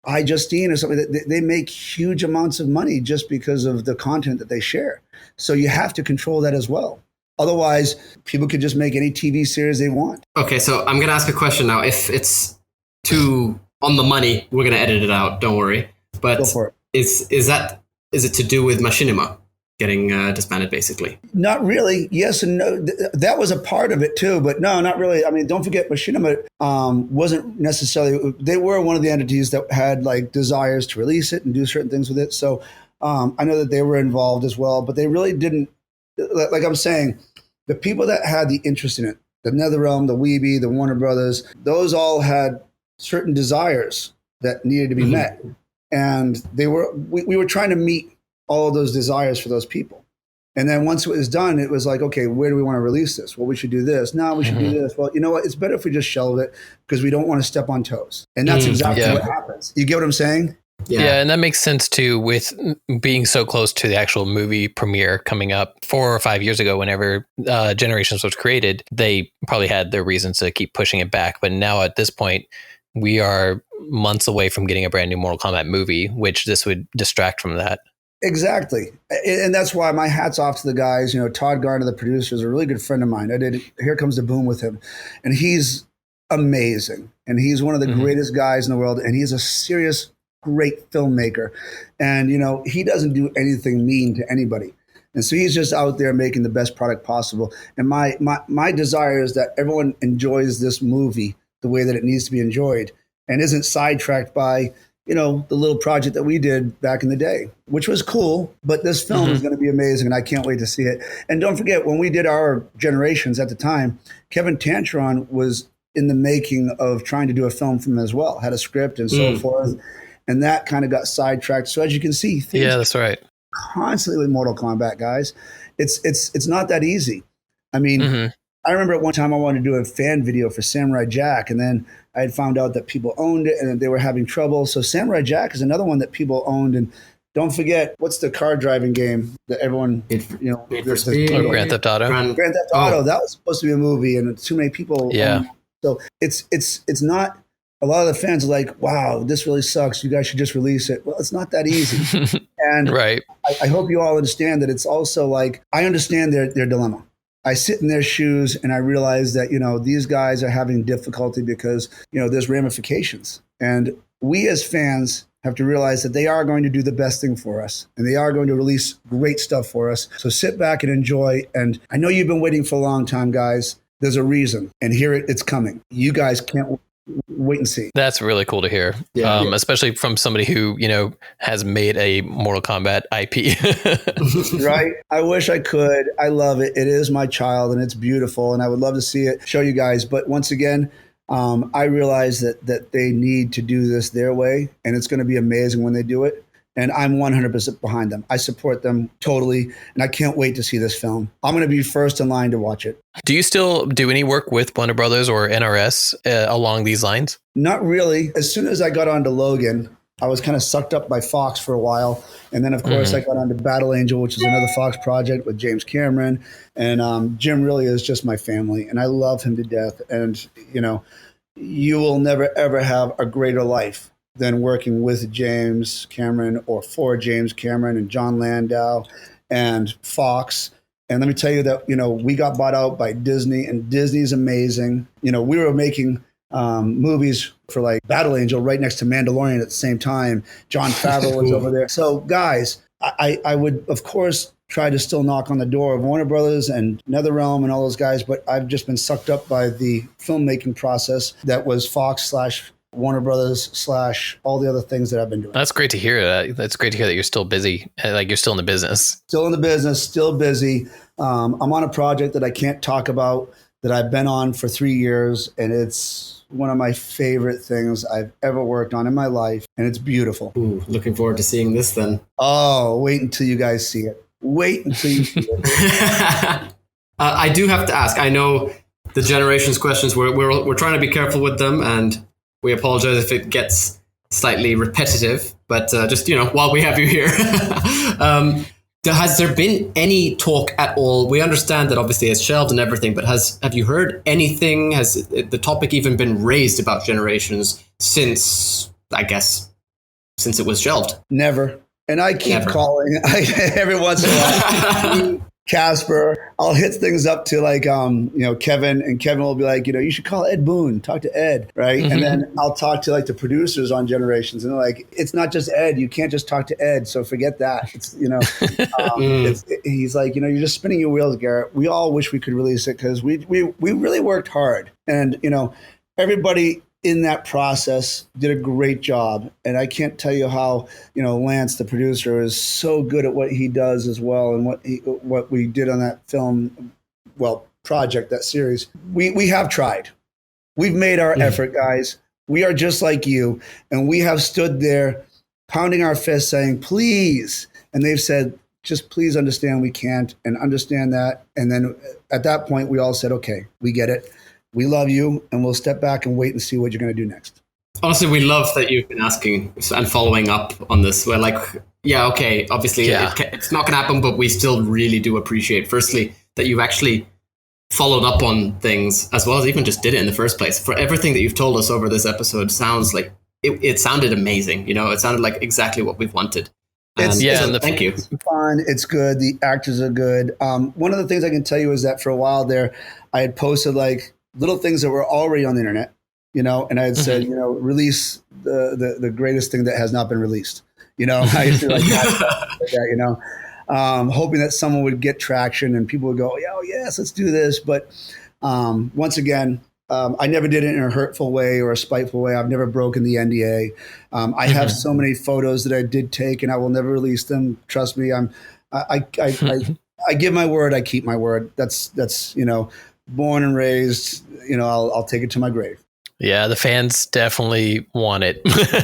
S3: iJustine or something. They make huge amounts of money just because of the content that they share. So you have to control that as well. Otherwise, people could just make any TV series they want.
S2: Okay, so I'm going to ask a question now. If it's too on the money, we're going to edit it out. Don't worry. But
S3: Go for it.
S2: Is it to do with Machinima getting disbanded, basically?
S3: Not really. Yes and no. That was a part of it too, but no, not really. Don't forget, Machinima wasn't necessarily. They were one of the entities that had like desires to release it and do certain things with it. So I know that they were involved as well, but they really didn't. Like I'm saying, the people that had the interest in it, the NetherRealm, the Weeby, the Warner Brothers, those all had certain desires that needed to be met. And we were trying to meet all of those desires for those people. And then once it was done, it was like, okay, where do we want to release this? Well, we should do this. No, we should do this. Well, you know what? It's better if we just shelve it because we don't want to step on toes. And that's exactly what happens. You get what I'm saying?
S1: Yeah, and that makes sense too with being so close to the actual movie premiere coming up 4 or 5 years ago. Whenever Generations was created, they probably had their reasons to keep pushing it back. But now at this point, we are months away from getting a brand new Mortal Kombat movie, which this would distract from that.
S3: Exactly. And that's why my hat's off to the guys. Todd Garner, the producer, is a really good friend of mine. I did Here Comes the Boom with him. And he's amazing. And he's one of the greatest guys in the world. And he's a serious, great filmmaker. And, he doesn't do anything mean to anybody. And so he's just out there making the best product possible. And my desire is that everyone enjoys this movie the way that it needs to be enjoyed and isn't sidetracked by, the little project that we did back in the day, which was cool. But this film is going to be amazing, and I can't wait to see it. And don't forget, when we did our Generations at the time, Kevin Tantron was in the making of trying to do a film from him as well, had a script and so forth. And that kind of got sidetracked. So as you can see,
S1: that's right.
S3: Constantly with Mortal Kombat, guys. It's not that easy. I remember at one time I wanted to do a fan video for Samurai Jack, and then I had found out that people owned it and that they were having trouble. So Samurai Jack is another one that people owned. And don't forget, what's the car driving game that everyone,
S1: Grand Theft Auto.
S3: Grand Theft Auto. That was supposed to be a movie, and too many people.
S1: Yeah.
S3: So it's not. A lot of the fans are like, "Wow, this really sucks. You guys should just release it." Well, it's not that easy. And
S1: right.
S3: I hope you all understand that it's also like I understand their dilemma. I sit in their shoes and I realize that these guys are having difficulty because there's ramifications, and we as fans have to realize that they are going to do the best thing for us and they are going to release great stuff for us. So sit back and enjoy. And I know you've been waiting for a long time, guys. There's a reason, and here it's coming. You guys can't wait and see.
S1: That's really cool to hear, especially from somebody who has made a Mortal Kombat IP.
S3: Right? I wish I could. I love it. It is my child, and it's beautiful, and I would love to see it, show you guys. But once again, I realize that they need to do this their way, and it's going to be amazing when they do it. And I'm 100% behind them. I support them totally, and I can't wait to see this film. I'm going to be first in line to watch it.
S1: Do you still do any work with Warner Brothers or NRS along these lines?
S3: Not really. As soon as I got onto Logan, I was kind of sucked up by Fox for a while. And then, of course, I got onto Battle Angel, which is another Fox project with James Cameron. And Jim really is just my family, and I love him to death. And, you will never, ever have a greater life than working with James Cameron or for James Cameron and John Landau and Fox. And let me tell you that, we got bought out by Disney, and Disney's amazing. We were making movies for like Battle Angel right next to Mandalorian at the same time. Jon Favreau was over there. So guys, I would, of course, try to still knock on the door of Warner Brothers and NetherRealm and all those guys, but I've just been sucked up by the filmmaking process that was Fox / Warner Brothers / all the other things that I've been doing.
S1: That's great to hear. That's great to hear that you're still busy, like you're still in the business.
S3: Still in the business, still busy. I'm on a project that I can't talk about that I've been on for 3 years, and it's one of my favorite things I've ever worked on in my life, and it's beautiful.
S2: Ooh, looking forward to seeing this then.
S3: Oh, wait until you guys see it. Wait until you see it.
S2: I do have to ask. I know the Generations questions, we're trying to be careful with them, and we apologize if it gets slightly repetitive, but just, while we have you here, has there been any talk at all? We understand that obviously it's shelved and everything, but have you heard anything? Has the topic even been raised about Generations since it was shelved?
S3: Never. And I keep calling every once in a while. Casper, I'll hit things up to like, Kevin, and Kevin will be like, you should call Ed Boon, talk to Ed, right? And then I'll talk to like the producers on Generations, and they're like, it's not just Ed. You can't just talk to Ed. So forget that. It's, he's like, you're just spinning your wheels, Garrett. We all wish we could release it because we really worked hard. And, everybody in that process did a great job. And I can't tell you how, Lance, the producer, is so good at what he does as well. And what we did on that film, project, that series, we have tried. We've made our effort, guys. We are just like you. And we have stood there pounding our fists saying, please. And they've said, just please understand we can't, and understand that. And then at that point, we all said, okay, we get it. We love you, and we'll step back and wait and see what you're going to do next.
S2: Honestly, we love that you've been asking and following up on this. We're like, obviously it's not going to happen, but we still really do appreciate, firstly, that you've actually followed up on things as well as even just did it in the first place. For everything that you've told us over this episode sounds like it sounded amazing. It sounded like exactly what we've wanted. Thank you.
S3: It's fun. It's good. The actors are good. One of the things I can tell you is that for a while there, I had posted like little things that were already on the internet, and I had said, release the greatest thing that has not been released. I used to like that, hoping that someone would get traction and people would go, oh yes, let's do this. But once again, I never did it in a hurtful way or a spiteful way. I've never broken the NDA. I have so many photos that I did take, and I will never release them. Trust me. I give my word. I keep my word. That's born and raised, I'll take it to my grave.
S1: Yeah, the fans definitely want it.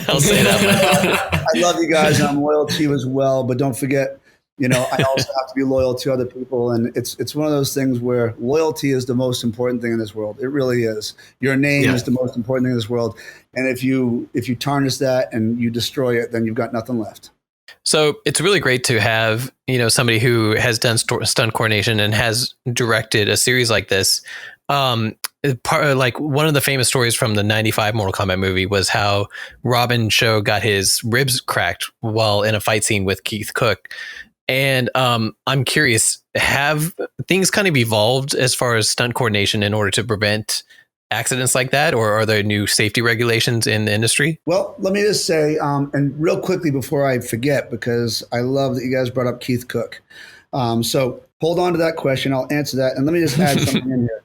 S1: I'll say that.
S3: I love you guys. I'm loyal to you as well. But don't forget, I also have to be loyal to other people. And it's one of those things where loyalty is the most important thing in this world. It really is. Your name is the most important thing in this world. And if you tarnish that and you destroy it, then you've got nothing left.
S1: So it's really great to have, somebody who has done stunt coordination and has directed a series like this. Like one of the famous stories from the 95 Mortal Kombat movie was how Robin Shou got his ribs cracked while in a fight scene with Keith Cook. And I'm curious, have things kind of evolved as far as stunt coordination in order to prevent accidents like that, or are there new safety regulations in the industry?
S3: Well, let me just say, and real quickly before I forget, because I love that you guys brought up Keith Cook. So hold on to that question. I'll answer that. And let me just add something in here.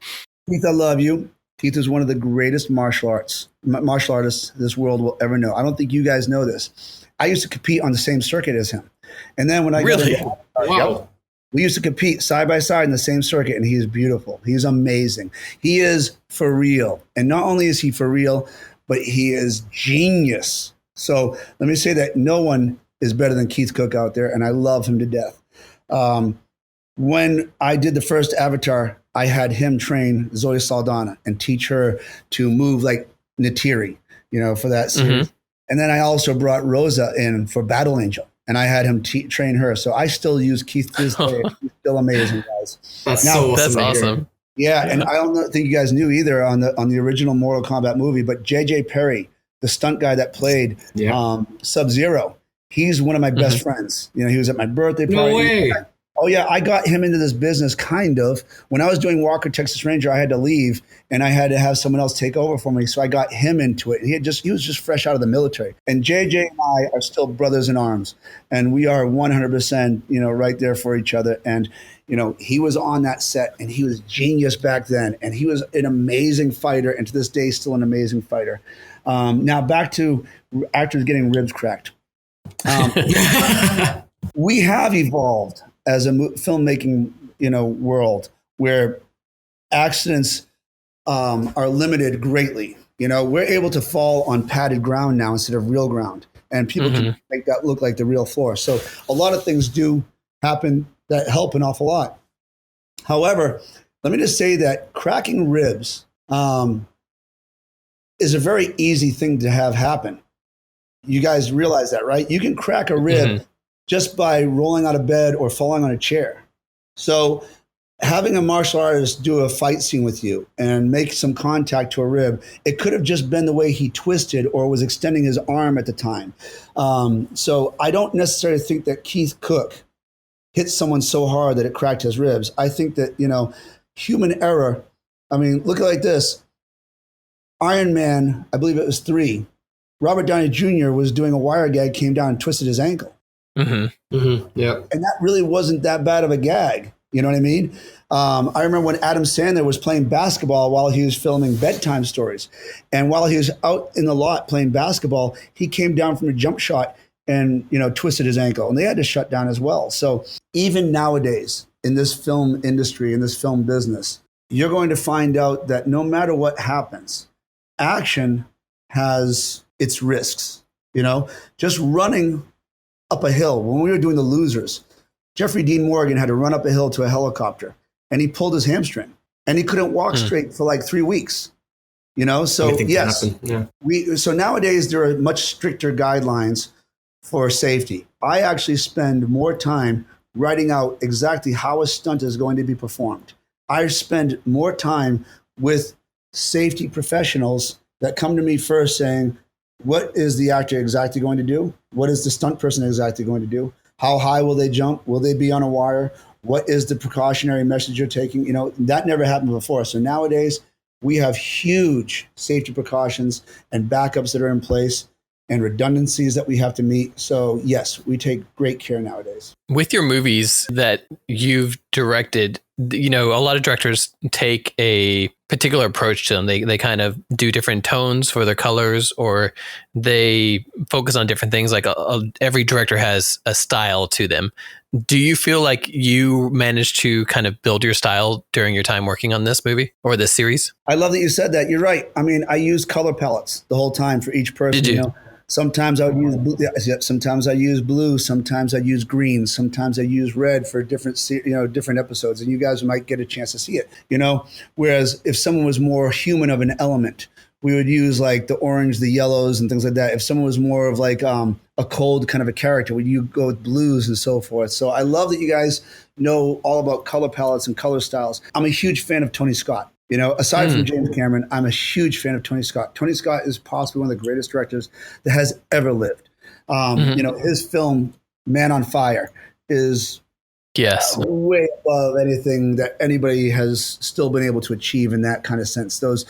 S3: Keith, I love you. Keith is one of the greatest martial artists this world will ever know. I don't think you guys know this. I used to compete on the same circuit as him. And then when I
S1: really?
S3: We used to compete side by side in the same circuit, and he is beautiful. He's amazing. He is for real. And not only is he for real, but he is genius. So let me say that no one is better than Keith Cook out there, and I love him to death. When I did the first Avatar, I had him train Zoe Saldana and teach her to move like Natiri, for that series. Mm-hmm. And then I also brought Rosa in for Battle Angel. And I had him train her. So I still use Keith to this day. He's still amazing, guys.
S2: That's awesome.
S3: Yeah, and I don't think you guys knew either on the original Mortal Kombat movie, but J.J. Perry, the stunt guy that played Sub-Zero, he's one of my best friends. He was at my birthday party.
S2: No way.
S3: Oh, yeah, I got him into this business kind of. When I was doing Walker, Texas Ranger, I had to leave, and I had to have someone else take over for me. So I got him into it. He was just fresh out of the military. And JJ and I are still brothers in arms, and we are 100%, right there for each other. And, he was on that set, and he was genius back then, and he was an amazing fighter, and to this day, still an amazing fighter. Now, back to actors getting ribs cracked. We have evolved as a filmmaking, world where accidents are limited greatly. We're able to fall on padded ground now instead of real ground, and people can make that look like the real floor. So a lot of things do happen that help an awful lot. However, let me just say that cracking ribs is a very easy thing to have happen. You guys realize that, right? You can crack a rib just by rolling out of bed or falling on a chair. So having a martial artist do a fight scene with you and make some contact to a rib, it could have just been the way he twisted or was extending his arm at the time. So I don't necessarily think that Keith Cook hit someone so hard that it cracked his ribs. I think that, human error, look at it like this. Iron Man, I believe it was 3, Robert Downey Jr. was doing a wire gag, came down and twisted his ankle.
S2: Mm-hmm. Mm-hmm. Yep.
S3: And that really wasn't that bad of a gag. You know what I mean? I remember when Adam Sandler was playing basketball while he was filming Bedtime Stories. And while he was out in the lot playing basketball, he came down from a jump shot and, twisted his ankle. And they had to shut down as well. So even nowadays in this film industry, in this film business, you're going to find out that no matter what happens, action has its risks. Just running up a hill. When we were doing The Losers, Jeffrey Dean Morgan had to run up a hill to a helicopter, and he pulled his hamstring, and he couldn't walk straight for like 3 weeks. So yes, so nowadays there are much stricter guidelines for safety. I actually spend more time writing out exactly how a stunt is going to be performed. I spend more time with safety professionals that come to me first saying, what is the actor exactly going to do? What is the stunt person exactly going to do? How high will they jump? Will they be on a wire? What is the precautionary message you're taking? That never happened before. So nowadays, we have huge safety precautions and backups that are in place and redundancies that we have to meet. So yes, we take great care nowadays.
S1: With your movies that you've directed, a lot of directors take a particular approach to them. They kind of do different tones for their colors, or they focus on different things. Like every director has a style to them. Do you feel like you managed to kind of build your style during your time working on this movie or this series?
S3: I love that you said that. You're right. I used color palettes the whole time for each person.
S1: Did you?
S3: Sometimes I would use blue, sometimes I use blue, sometimes I use green, sometimes I use red for different episodes, and you guys might get a chance to see it. Whereas if someone was more human of an element, we would use like the orange, the yellows, and things like that. If someone was more of like a cold kind of a character, would you go with blues and so forth? So I love that you guys know all about color palettes and color styles. I'm a huge fan of Tony Scott. Aside from James Cameron, I'm a huge fan of Tony Scott. Tony Scott is possibly one of the greatest directors that has ever lived. His film Man on Fire is way above anything that anybody has still been able to achieve in that kind of sense. Those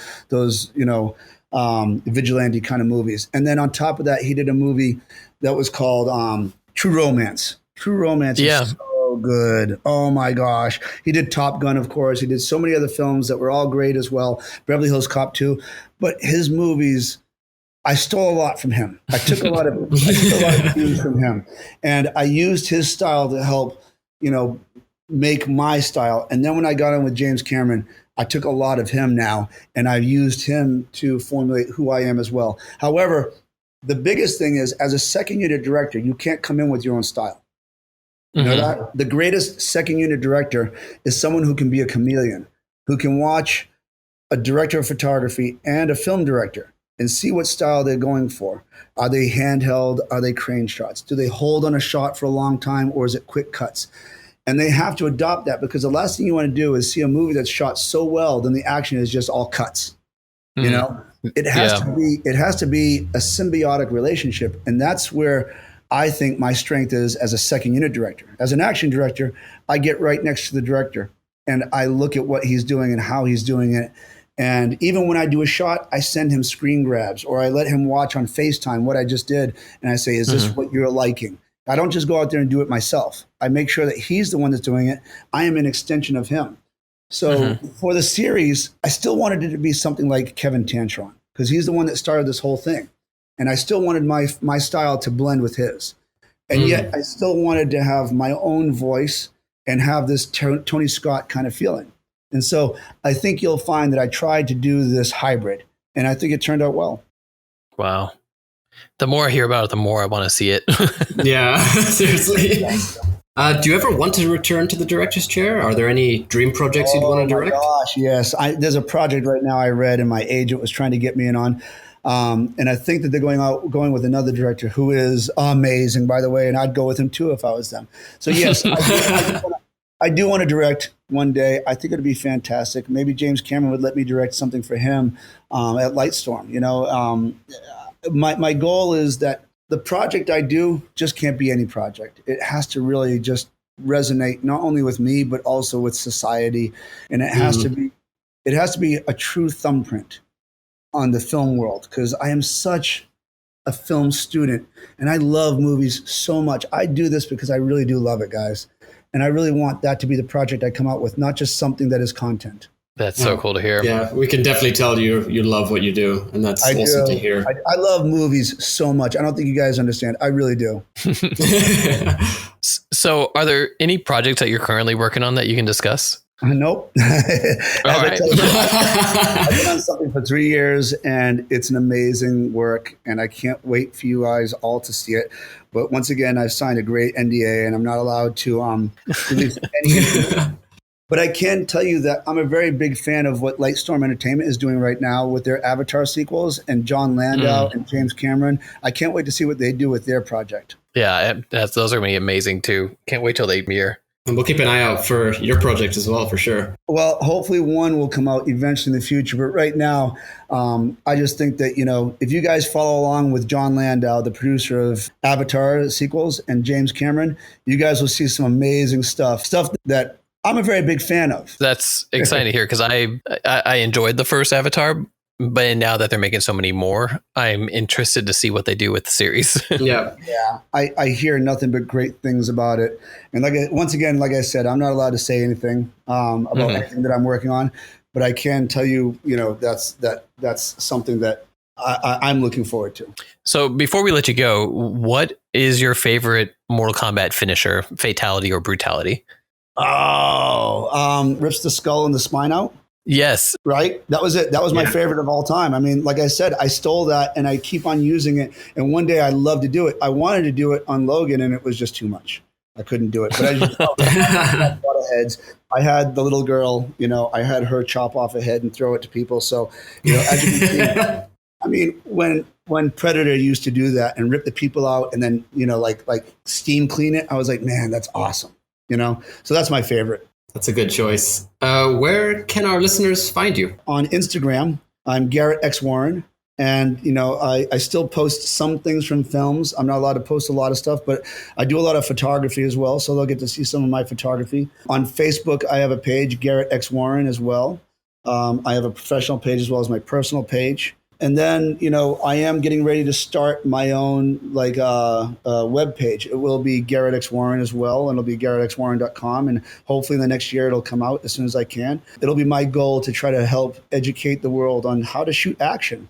S3: vigilante kind of movies. And then on top of that, he did a movie that was called True Romance. True Romance is so good. Oh my gosh. He did Top Gun, of course. He did so many other films that were all great as well. Beverly Hills Cop 2. But his movies, I stole a lot from him. I took a lot of cues from him. And I used his style to help, make my style. And then when I got in with James Cameron, I took a lot of him now, and I've used him to formulate who I am as well. However, the biggest thing is, as a second unit director, you can't come in with your own style. You know that? The greatest second unit director is someone who can be a chameleon, who can watch a director of photography and a film director and see what style they're going for. Are they handheld? Are they crane shots? Do they hold on a shot for a long time, or is it quick cuts? And they have to adopt that, because the last thing you want to do is see a movie that's shot so well, then the action is just all cuts. It has to be a symbiotic relationship. And that's where I think my strength is as a second unit director. As an action director, I get right next to the director and I look at what he's doing and how he's doing it. And even when I do a shot, I send him screen grabs, or I let him watch on FaceTime what I just did. And I say, is this what you're liking? I don't just go out there and do it myself. I make sure that he's the one that's doing it. I am an extension of him. So for the series, I still wanted it to be something like Kevin Tantron, because he's the one that started this whole thing. And I still wanted my style to blend with his. And yet I still wanted to have my own voice and have this Tony Scott kind of feeling. And so I think you'll find that I tried to do this hybrid, and I think it turned out well.
S1: Wow. The more I hear about it, the more I want to see it.
S2: Yeah, seriously. Do you ever want to return to the director's chair? Are there any dream projects you'd want to direct?
S3: Oh my gosh, yes. There's a project right now I read, and my agent was trying to get me in on. And I think that they're going with another director who is amazing, by the way, and I'd go with him too if I was them. So yes, I do want to direct one day. I think it'd be fantastic. Maybe James Cameron would let me direct something for him at Lightstorm. My goal is that the project I do just can't be any project. It has to really just resonate not only with me but also with society, and it has to be a true thumbprint on the film world, because I am such a film student and I love movies so much. I do this because I really do love it, guys. And I really want that to be the project I come out with, not just something that is content.
S1: That's so cool to hear.
S2: Yeah, we can definitely tell you love what you do, and that's awesome to hear.
S3: I love movies so much. I don't think you guys understand. I really do.
S1: So are there any projects that you're currently working on that you can discuss?
S3: Nope. I've been on something for 3 years, and it's an amazing work, and I can't wait for you guys all to see it. But once again, I've signed a great NDA, and I'm not allowed to release any. But I can tell you that I'm a very big fan of what Lightstorm Entertainment is doing right now with their Avatar sequels, and John Landau and James Cameron. I can't wait to see what they do with their project.
S1: Yeah, those are going to be amazing too. Can't wait till they premiere.
S2: And we'll keep an eye out for your project as well, for sure.
S3: Well, hopefully one will come out eventually in the future. But right now, I just think that, if you guys follow along with John Landau, the producer of Avatar sequels, and James Cameron, you guys will see some amazing stuff that I'm a very big fan of. That's
S1: exciting to hear, because I enjoyed the first Avatar, but now that they're making so many more, I'm interested to see what they do with the series.
S2: Yeah.
S3: I hear nothing but great things about it. And once again, like I said, I'm not allowed to say anything about anything that I'm working on, but I can tell you, that's something that I'm looking forward to.
S1: So before we let you go, what is your favorite Mortal Kombat finisher, fatality or brutality?
S3: Rips the skull and the spine out.
S1: Yes.
S3: Right? That was it. That was my favorite of all time. I mean, like I said, I stole that and I keep on using it. And one day I love to do it. I wanted to do it on Logan and it was just too much. I couldn't do it. But as you know, I had a lot of heads. I had the little girl, I had her chop off a head and throw it to people. So, as you can see, I mean, when Predator used to do that and rip the people out and then, like steam clean it, I was like, man, that's awesome. So that's my favorite.
S2: That's a good choice. Where can our listeners find you?
S3: On Instagram, I'm Garrett X Warren. And, I still post some things from films. I'm not allowed to post a lot of stuff, but I do a lot of photography as well. So they'll get to see some of my photography. On Facebook, I have a page, Garrett X Warren as well. I have a professional page as well as my personal page. And then, I am getting ready to start my own web page. It will be Garrett X Warren as well, and it'll be garrettxwarren.com. And hopefully in the next year, it'll come out as soon as I can. It'll be my goal to try to help educate the world on how to shoot action,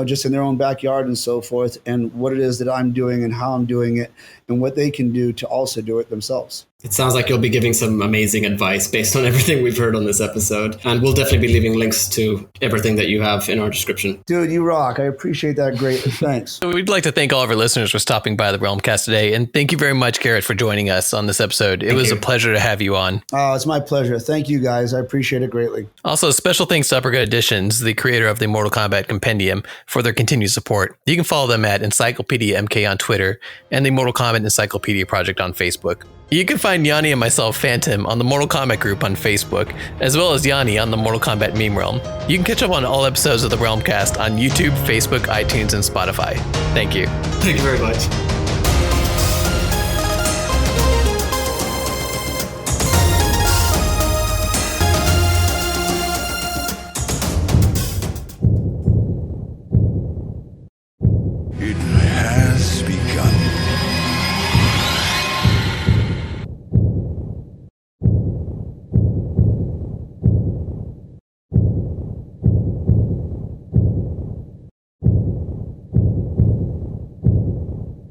S3: just in their own backyard and so forth, and what it is that I'm doing and how I'm doing it and what they can do to also do it themselves.
S2: It sounds like you'll be giving some amazing advice based on everything we've heard on this episode. And we'll definitely be leaving links to everything that you have in our description.
S3: Dude, you rock. I appreciate that greatly. Thanks.
S1: So we'd like to thank all of our listeners for stopping by the Realm Kast today. And thank you very much, Garrett, for joining us on this episode. It was a pleasure to have you on.
S3: Oh, it's my pleasure. Thank you, guys. I appreciate it greatly.
S1: Also, special thanks to Uppercut Editions, the creator of the Mortal Kombat Compendium, for their continued support. You can follow them at Encyclopedia MK on Twitter and the Mortal Kombat Encyclopedia Project on Facebook. You can find Yanni and myself, Phantom, on the Mortal Kombat group on Facebook, as well as Yanni on the Mortal Kombat meme realm. You can catch up on all episodes of the Realm Kast on YouTube, Facebook, iTunes, and Spotify. Thank you.
S2: Thank you very much.